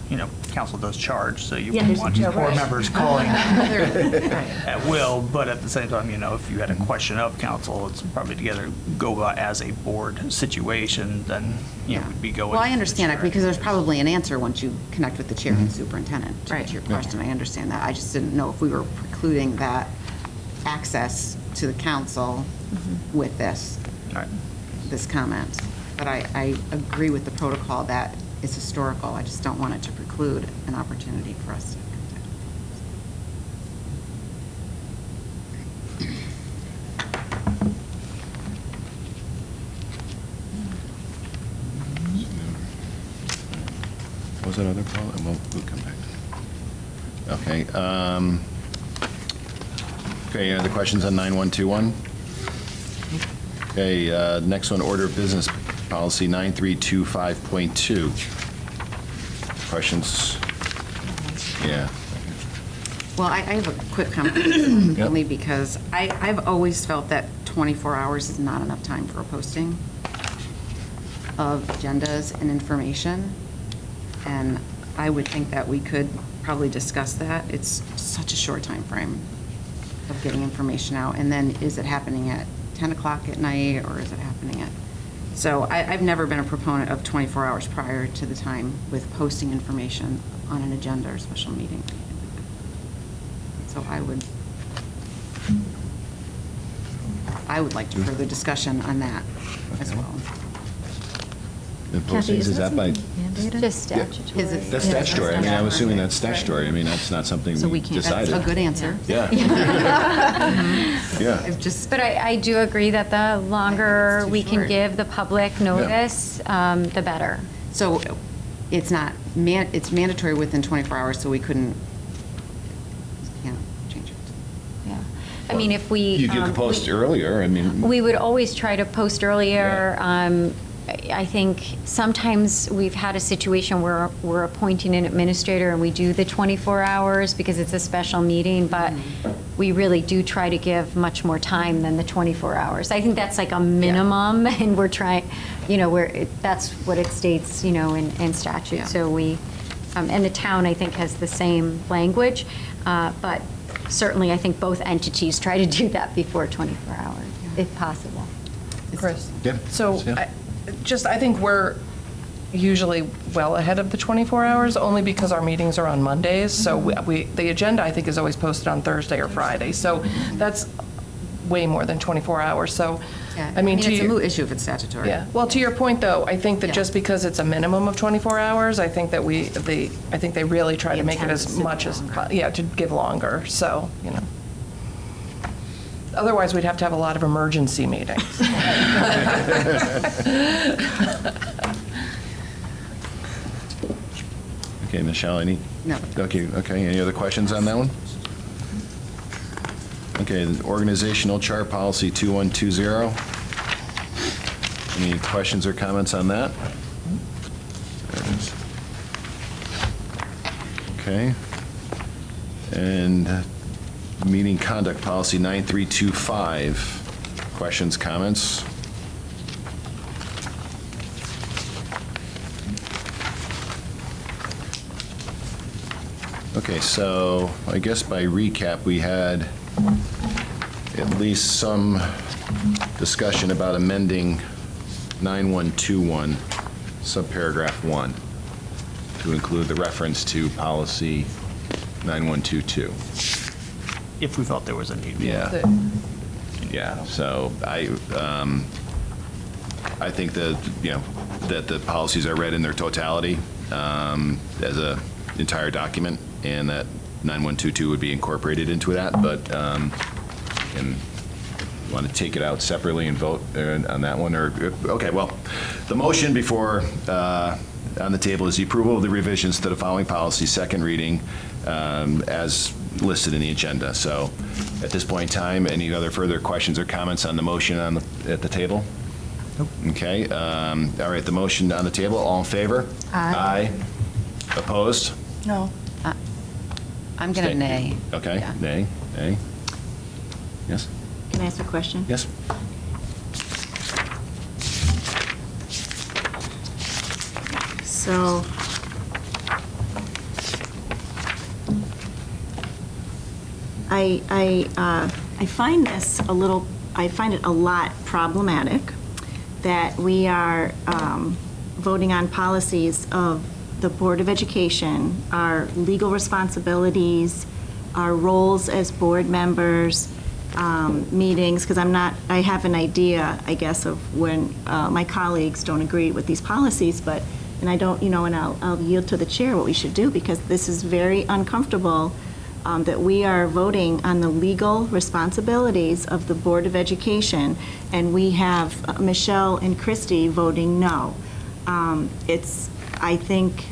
S10: counsel does charge, so you wouldn't want board members calling at will, but at the same time, if you had a question of counsel, it's probably together go as a board situation, then, we'd be going.
S6: Well, I
S10: to the
S6: understand it
S10: chair.
S6: because there's probably an answer once you connect with the chair and superintendent to
S11: Right.
S6: get your question. I understand that. I just didn't know if we were precluding that access to the council with this.
S10: Right.
S6: This comment. But I agree with the protocol that it's historical. I just don't want it to preclude an opportunity for us to contact.
S1: What was that other call? And we'll come back. Okay. Okay, any other questions on 9121? Okay, next one, order of business policy 9325.2. Questions? Yeah.
S6: Well, I have a quick comment,
S1: Yep.
S6: only because I've always felt that 24 hours is not enough time for a posting of agendas and information. And I would think that we could probably discuss that. It's such a short time frame of getting information out. And then is it happening at 10 o'clock at night, or is it happening at? So I've never been a proponent of 24 hours prior to the time with posting information on an agenda or special meeting. So I would like to further discussion on that as well.
S1: The postings, is that by,
S3: Just statutory.
S6: Is it?
S1: that's statutory. I mean, I'm assuming that's statutory. I mean, that's not something
S11: So
S1: we
S11: we can't-
S1: decided.
S6: That's a good answer.
S1: Yeah. Yeah.
S6: I've just,
S3: But I do agree that the longer
S6: too
S3: we can
S6: short.
S3: give the public notice, the better.
S6: so it's not, it's mandatory within 24 hours, so we can't change it.
S3: Yeah. I mean, if we.
S1: You could post earlier, I mean.
S3: We would always try to post earlier. I think sometimes we've had a situation where we're appointing an administrator and we do the 24 hours because it's a special meeting, but we really do try to give much more time than the 24 hours. I think that's like a minimum, and we're trying, that's what it states, in statute.
S6: Yeah.
S3: So we, and the town, I think, has the same language, but certainly I think both entities try to do that before 24 hours, if possible.
S5: Chris?
S1: Yeah.
S5: So
S1: Yeah.
S5: I think we're usually well ahead of the 24 hours, only because our meetings are on Mondays. So the agenda, I think, is always posted on Thursday or Friday. So that's way more than 24 hours, so,
S6: Yeah,
S5: I mean,
S6: it's a moot issue if it's statutory.
S5: yeah, well, to your point, though, I think that
S6: Yeah.
S5: just because it's a minimum of 24 hours, I think that I think they really try
S6: The
S5: to make it
S6: intent
S5: as
S6: is to
S5: much
S6: give
S5: as,
S6: longer.
S5: yeah, to give longer, so, Otherwise, we'd have to have a lot of emergency meetings.
S1: Okay, Michelle, any?
S6: No.
S1: Okay, any other questions on that one? Okay, the organizational chart policy 2120. Any questions or comments on that? There it is. Okay. And meeting conduct policy 9325. Questions, comments? Okay, so I guess by recap, we had at least some discussion about amending 9121, subparagraph 1, to include the reference to policy 9122.
S10: If we felt there was a need.
S1: Yeah. Yeah, so I think that, that the policies are read in their totality as a entire document, and that 9122 would be incorporated into that, but and want to take it out separately and vote on that one, or, okay, well, the motion before, on the table is the approval of the revisions to the following policies, second reading, as listed in the agenda. So at this point in time, any other further questions or comments on the motion at the table?
S10: Nope.
S1: Okay, all right, the motion on the table, all in favor?
S6: Aye.
S1: Aye. Opposed?
S13: No.
S6: I'm going to nay.
S1: Okay,
S6: Yeah.
S1: nay. Yes?
S7: Can I ask a question?
S1: Yes?
S7: So, I find this I find it a lot problematic that we are voting on policies of the Board of Education, our legal responsibilities, our roles as board members, meetings, because I have an idea, I guess, of when my colleagues don't agree with these policies, and I don't, and I'll yield to the chair what we should do, because this is very uncomfortable that we are voting on the legal responsibilities of the Board of Education, and we have Michelle and Christy voting no. I think.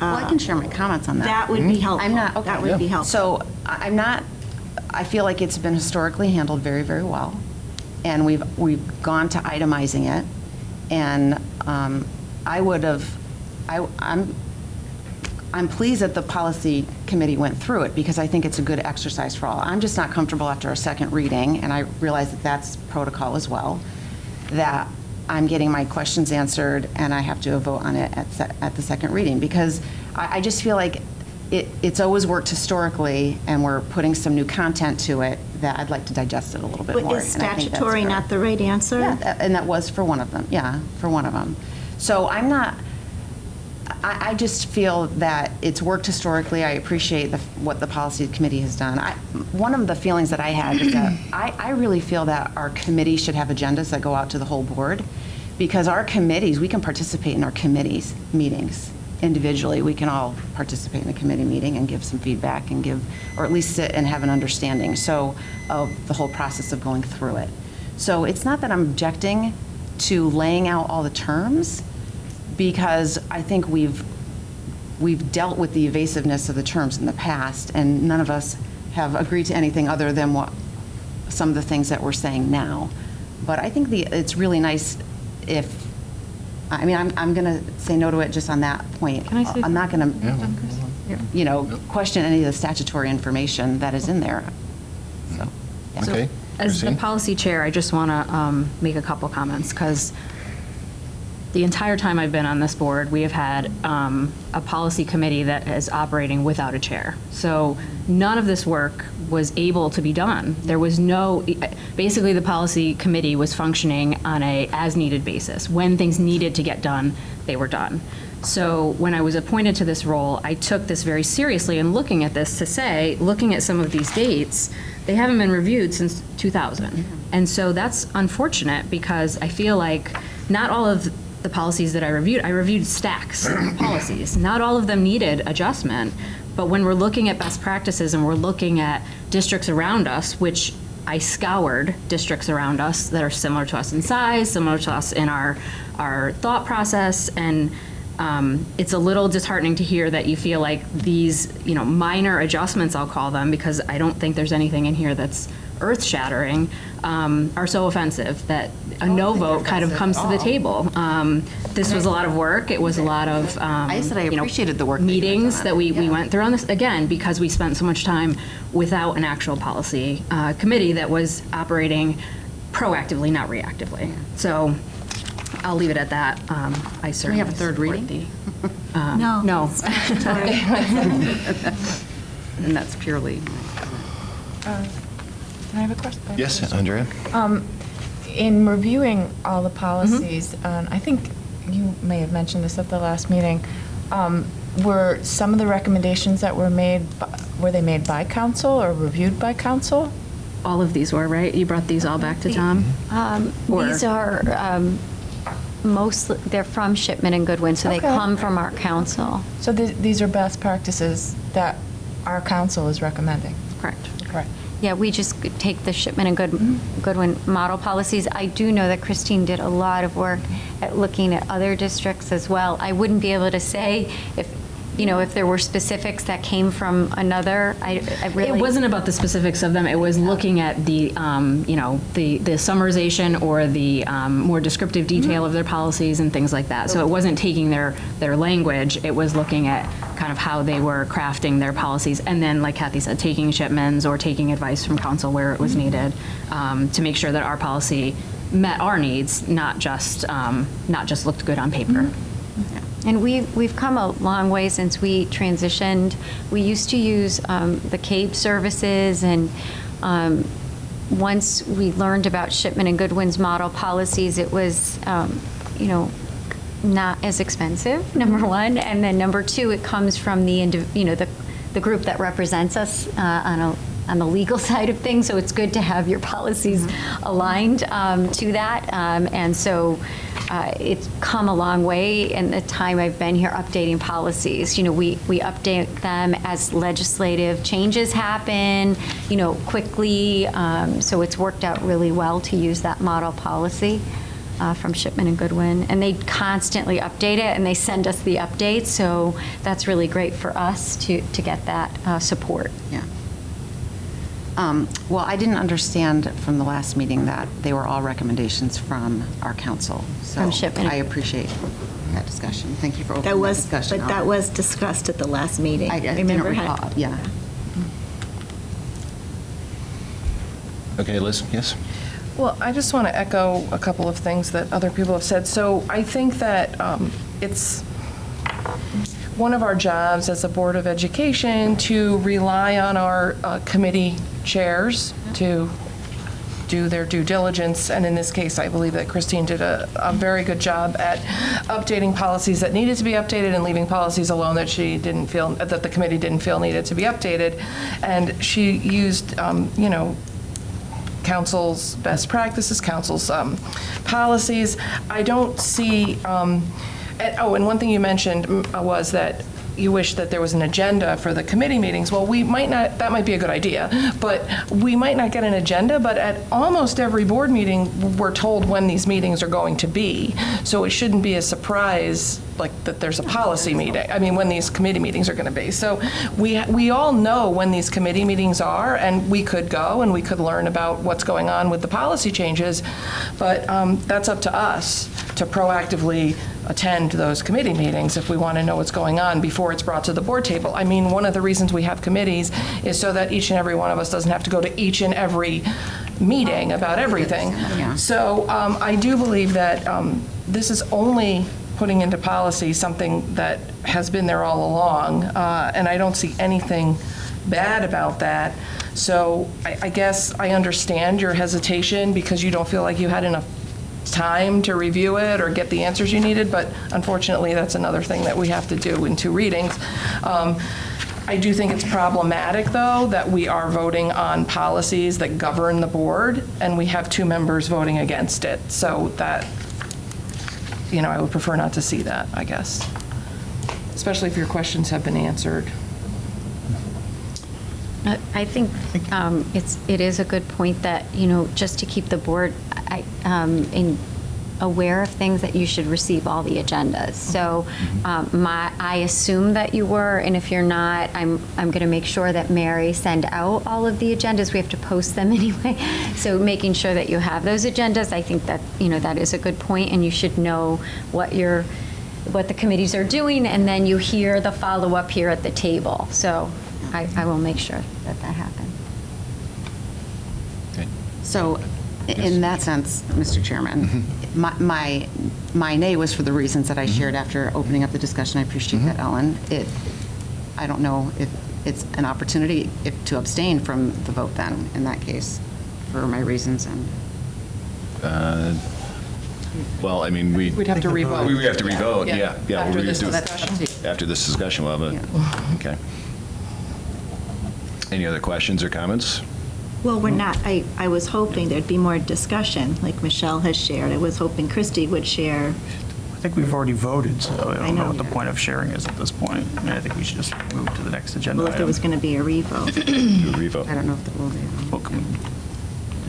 S6: Well, I can share my comments on that.
S7: That would be helpful.
S6: I'm not, okay.
S7: That would be helpful.
S6: So I feel like it's been historically handled very, very well. And we've gone to itemizing it. And I'm pleased that the policy committee went through it, because I think it's a good exercise for all. I'm just not comfortable after a second reading, and I realize that that's protocol as well, that I'm getting my questions answered and I have to vote on it at the second reading, because I just feel like it's always worked historically, and we're putting some new content to it that I'd like to digest it a little bit
S7: But
S6: more.
S7: is
S6: and I think that's
S7: statutory
S6: fair.
S7: not the right answer?
S6: Yeah, and that was for one of them, for one of them. So I just feel that it's worked historically. I appreciate what the policy committee has done. One of the feelings that I had is that I really feel that our committee should have agendas that go out to the whole board, because our committees, we can participate in our committees meetings individually. We can all participate in a committee meeting and give some feedback and or at least sit and have an understanding of the whole process of going through it. So it's not that I'm objecting to laying out all the terms, because I think we've dealt with the evasiveness of the terms in the past, and none of us have agreed to anything other than some of the things that we're saying now. But I think it's really nice I'm going to say no to it just on that point.
S11: Can I say
S6: I'm not going to, question any of the statutory information that is in there. So, yeah.
S1: Okay.
S11: As the
S1: Christine?
S11: policy chair, I just want to make a couple comments, because the entire time I've been on this board, we have had a policy committee that is operating without a chair. So none of this work was able to be done. There was basically the policy committee was functioning on a as-needed basis. When things needed to get done, they were done. So when I was appointed to this role, I took this very seriously, and looking at this looking at some of these dates, they haven't been reviewed since 2000. And so that's unfortunate because I feel like not all of the policies that I reviewed stacks of policies. Not all of them needed adjustment, but when we're looking at best practices and we're looking at districts around us, which I scoured districts around us that are similar to us in size, similar to us in our thought process, and it's a little disheartening to hear that you feel like these, minor adjustments, I'll call them, because I don't think there's anything in here that's earth-shattering, are so offensive that a no vote kind of comes to the table. This was a lot of work. It was a lot of,
S6: I said I appreciated the work that you guys
S11: meetings
S6: done.
S11: that we went through on this, again, because we spent so much time without an actual policy committee that was operating proactively, not reactively. So I'll leave it at that. I
S6: Do
S11: certainly
S6: we have a third
S11: support
S6: reading?
S3: No.
S11: No.
S6: And that's purely.
S13: Can I have a question?
S1: Yes, Andrea?
S13: In reviewing all the policies, and I think you may have mentioned this at the last meeting, were some of the recommendations that were made, were they made by council or reviewed by council?
S11: All of these were, right? You brought these all back to Tom? Or-
S3: These are mostly, they're from Shipman and Goodwin, so they
S13: Okay.
S3: come from our council.
S13: So these are best practices that our council is recommending?
S11: Correct.
S13: Correct.
S3: Yeah, we just take the Shipman and Goodwin model policies. I do know that Christine did a lot of work at looking at other districts as well. I wouldn't be able to say if there were specifics that came from another. I really.
S11: It wasn't about the specifics of them. It was looking at the, the summarization or the more descriptive detail of their policies and things like that. So it wasn't taking their language. It was looking at kind of how they were crafting their policies. And then, like Kathy said, taking Shipman's or taking advice from council where it was needed to make sure that our policy met our needs, not just looked good on paper.
S3: And we've come a long way since we transitioned. We used to use the CABE services, and once we learned about Shipman and Goodwin's model policies, it was, not as expensive, number one, and then number two, it comes from the group that represents us on the legal side of things. So it's good to have your policies aligned to that, and so. It's come a long way in the time I've been here updating policies. We update them as legislative changes happen, quickly. So it's worked out really well to use that model policy from Shipman and Goodwin. And they constantly update it, and they send us the updates. So that's really great for us to get that support.
S6: Yeah. Well, I didn't understand from the last meeting that they were all recommendations from our council. So
S3: From Shipman.
S6: I appreciate that discussion. Thank you for opening
S7: That
S6: that
S7: was,
S6: discussion.
S7: but that was discussed at the last meeting.
S6: I didn't
S7: Remember?
S6: recall, yeah.
S1: Okay, Liz, yes?
S5: Well, I just want to echo a couple of things that other people have said. So I think that it's one of our jobs as a Board of Education to rely on our committee chairs to do their due diligence. And in this case, I believe that Christine did a very good job at updating policies that needed to be updated and leaving policies alone that she didn't feel, that the committee didn't feel needed to be updated. And she used, council's best practices, council's policies. I don't see, and one thing you mentioned was that you wish that there was an agenda for the committee meetings. Well, we might not, that might be a good idea, but we might not get an agenda, but at almost every board meeting, we're told when these meetings are going to be. So it shouldn't be a surprise, like, that there's a policy meeting, when these committee meetings are going to be. So we all know when these committee meetings are, and we could go and we could learn about what's going on with the policy changes, but that's up to us to proactively attend those committee meetings if we want to know what's going on before it's brought to the board table. One of the reasons we have committees is so that each and every one of us doesn't have to go to each and every meeting about everything.
S6: Yeah.
S5: So I do believe that this is only putting into policy something that has been there all along, and I don't see anything bad about that. So I guess I understand your hesitation because you don't feel like you had enough time to review it or get the answers you needed, but unfortunately, that's another thing that we have to do in 2 readings. I do think it's problematic, though, that we are voting on policies that govern the board, and we have 2 members voting against it. So that, I would prefer not to see that, I guess, especially if your questions have been answered.
S3: I think it is a good point that, just to keep the board aware of things, that you should receive all the agendas. So I assume that you were, and if you're not, I'm going to make sure that Mary send out all of the agendas. We have to post them anyway. So making sure that you have those agendas, I think that, that is a good point, and you should know what the committees are doing, and then you hear the follow-up here at the table. So I will make sure that happens.
S6: So, in that sense, Mr. Chairman, my nay was for the reasons that I shared after opening up the discussion. I appreciate that, Ellen. I don't know if it's an opportunity to abstain from the vote then, in that case, for my reasons.
S1: Well, I mean,
S5: We'd have to revote.
S1: We have to revote, yeah.
S5: After
S1: we'll
S5: this
S1: do-
S5: discussion.
S1: After this discussion, we'll have okay. Any other questions or comments?
S7: Well, we're not, I was hoping there'd be more discussion, like Michelle has shared. I was hoping Christie would share.
S10: I think we've already voted, so I don't know what the
S7: yeah.
S10: point of sharing is at this point. I mean, I think we should just move to the next agenda
S7: Well, if there was
S10: item.
S7: going to be a revote.
S1: Do a revote.
S6: I don't know if the will be.
S10: Well,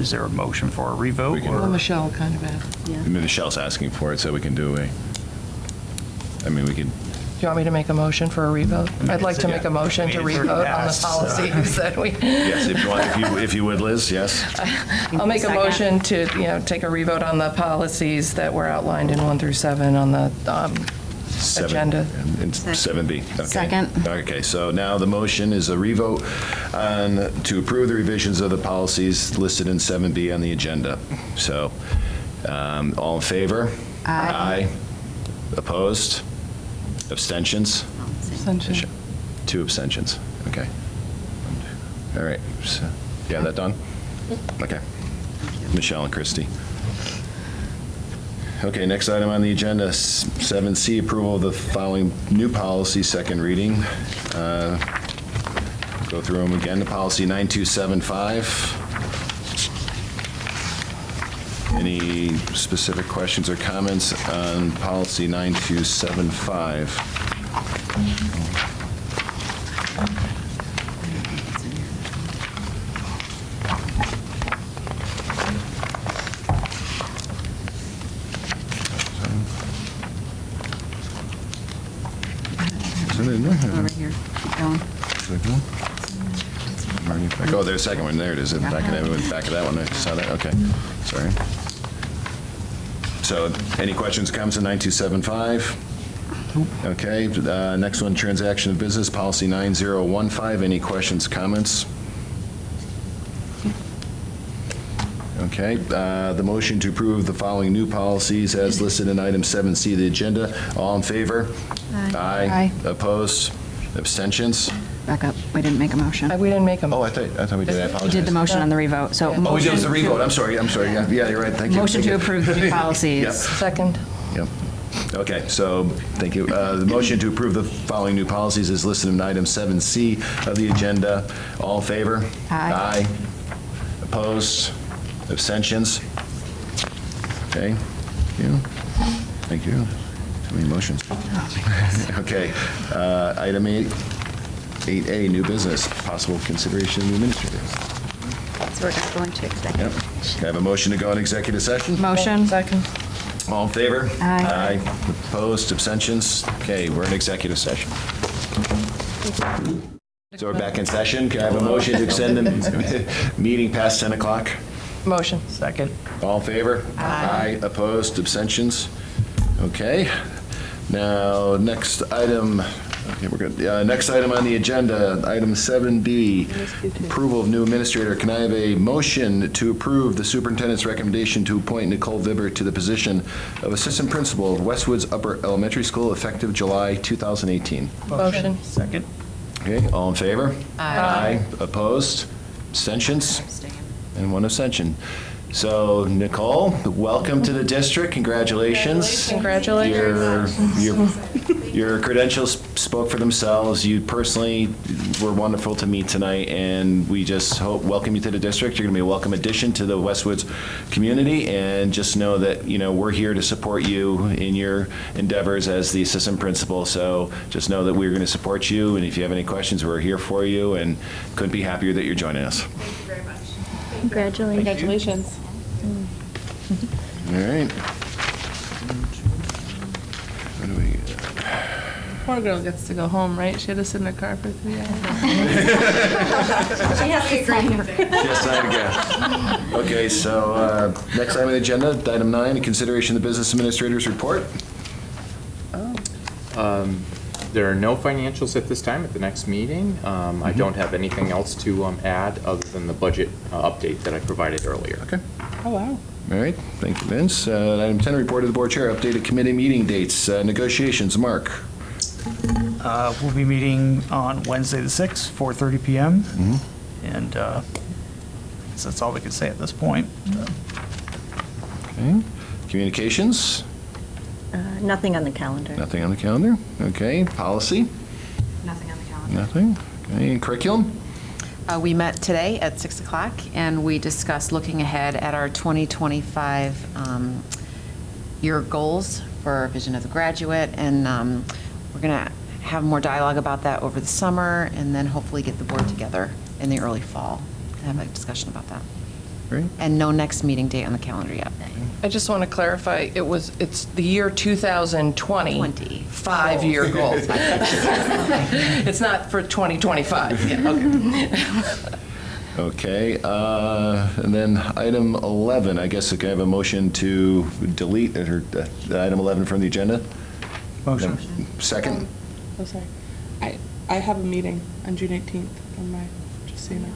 S10: is there a motion for a revote?
S5: Well,
S10: or-
S5: Michelle kind of asked.
S1: I mean, Michelle's asking for it, so we can do we could,
S5: Do you want me to make a motion for a revote? I'd like to make a motion to
S10: I mean, it's already
S5: revote on the
S10: passed, so-
S5: policies that we.
S1: yes, if you want, if you would, Liz, yes.
S5: I'll make a motion to, take a revote on the policies that were outlined in 1 through 7 on the agenda.
S1: And 7B. Okay.
S3: Second.
S1: Okay, so now the motion is a revote to approve the revisions of the policies listed in 7B on the agenda. So, all in favor? Aye. Opposed? Abstentions?
S5: Abstention.
S1: 2 abstentions. Okay. All right. So, that done? Okay. Michelle and Christie. Okay, next item on the agenda, 7C, approval of the following new policy, second reading. Go through them again. The policy 9275. Any specific questions or comments on policy 9275?
S6: Over here, keep going.
S1: Oh, there's a second one. There it is. Back of that one. I saw that. Okay. Sorry. So, any questions, comments on 9275? Okay. Next one, transaction of business, policy 9015. Any questions, comments? Okay. The motion to approve the following new policies as listed in item 7C of the agenda. All in favor? Aye. Opposed? Abstentions?
S11: Back up, we didn't make a motion.
S5: We didn't make a
S1: Oh,
S5: motion.
S1: I thought we did. I apologize.
S11: We did the motion on the revote, so.
S1: Oh, we did the revote. I'm sorry. Yeah, you're right. Thank you.
S11: Motion to
S1: Thank you.
S11: approve the new policies.
S1: Yep.
S5: Second.
S1: Yep. Okay, so, thank you. The motion to approve the following new policies is listed in item 7C of the agenda. All in favor?
S11: Aye.
S1: Opposed? Abstentions? Okay. Thank you. Too many motions. Okay. Item 8A, new business, possible consideration of the administrator.
S3: So we're going to go into executive.
S1: Yep. Can I have a motion to go in executive session?
S11: Motion.
S5: Second.
S1: All in favor?
S11: Aye.
S1: Opposed, abstentions? Okay, we're in executive session. So we're back in session. Can I have a motion to extend the meeting past 10 o'clock?
S5: Motion. Second.
S1: All in favor? Aye. Opposed, abstentions? Okay. Now, next item, okay, we're good. Next item on the agenda, item 7B, approval of new administrator. Can I have a motion to approve the superintendent's recommendation to appoint Nicole Vibber to the position of assistant principal of Westwoods Upper Elementary School effective July 2018?
S5: Motion.
S10: Second.
S1: Okay, all in favor? Aye. Opposed? Abstentions? And 1 abstention. So Nicole, welcome to the district. Congratulations. Your credentials spoke for themselves. You personally were wonderful to meet tonight, and we just welcome you to the district. You're going to be a welcome addition to the Westwoods community, and just know that, we're here to support you in your endeavors as the assistant principal. So just know that we're going to support you, and if you have any questions, we're here for you, and couldn't be happier that you're joining us.
S14: Thank you very much.
S3: Congratulations.
S1: All right. What do we got?
S12: Poor girl gets to go home, right? She had to sit in her car for 3 hours.
S14: She has to sign everything.
S1: Yes, I again. Okay, so next item on the agenda, item 9, consideration of the business administrator's report.
S9: There are no financials at this time at the next meeting. I don't have anything else to add other than the budget update that I provided earlier.
S1: Okay.
S12: Oh, wow.
S1: All right, thank you, Vince. Item 10, report of the board chair, updated committee meeting dates, negotiations. Mark?
S10: We'll be meeting on Wednesday the 6th, 4:30 p.m. And I guess that's all we can say at this point.
S1: Okay. Communications?
S7: Nothing on the calendar.
S1: Nothing on the calendar. Okay. Policy?
S6: Nothing on the calendar.
S1: Nothing. Okay. And curriculum?
S6: We met today at 6 o'clock, and we discussed looking ahead at our 2025 year goals for our Vision of the Graduate, and we're going to have more dialogue about that over the summer, and then hopefully get the board together in the early fall and have a discussion about that.
S1: Great.
S6: And no next meeting date on the calendar yet.
S5: I just want to clarify, it's the year 2020.
S6: 20.
S5: 5-year goals. It's not for 2025. Yeah, okay.
S1: Okay. And then item 11, I guess I can have a motion to delete item 11 from the agenda?
S10: Motion.
S1: Second?
S12: Oh, sorry. I have a meeting on June 18th on my, just so you know.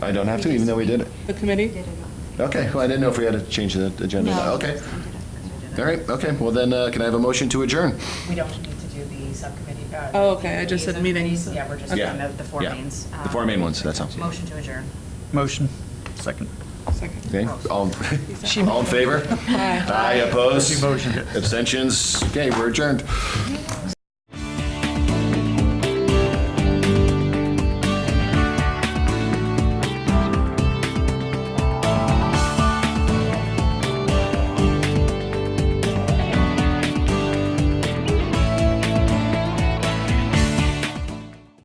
S1: I don't have to, even though we did it?
S12: The committee?
S1: Okay, well, I didn't know if we had to change the agenda.
S7: No.
S1: Okay. All right, okay, well then, can I have a motion to adjourn?
S11: We don't need to do the subcommittee.
S12: Oh, okay, I just said meetings.
S11: Yeah, we're just
S1: Yeah.
S11: doing the four
S1: Yeah.
S11: mains.
S1: The 4 main ones, that's all.
S11: Motion to adjourn.
S10: Motion. Second.
S12: Second.
S1: Okay, all in favor?
S12: Aye.
S1: Aye, opposed?
S10: She motioned it.
S1: Abstentions? Okay, we're adjourned.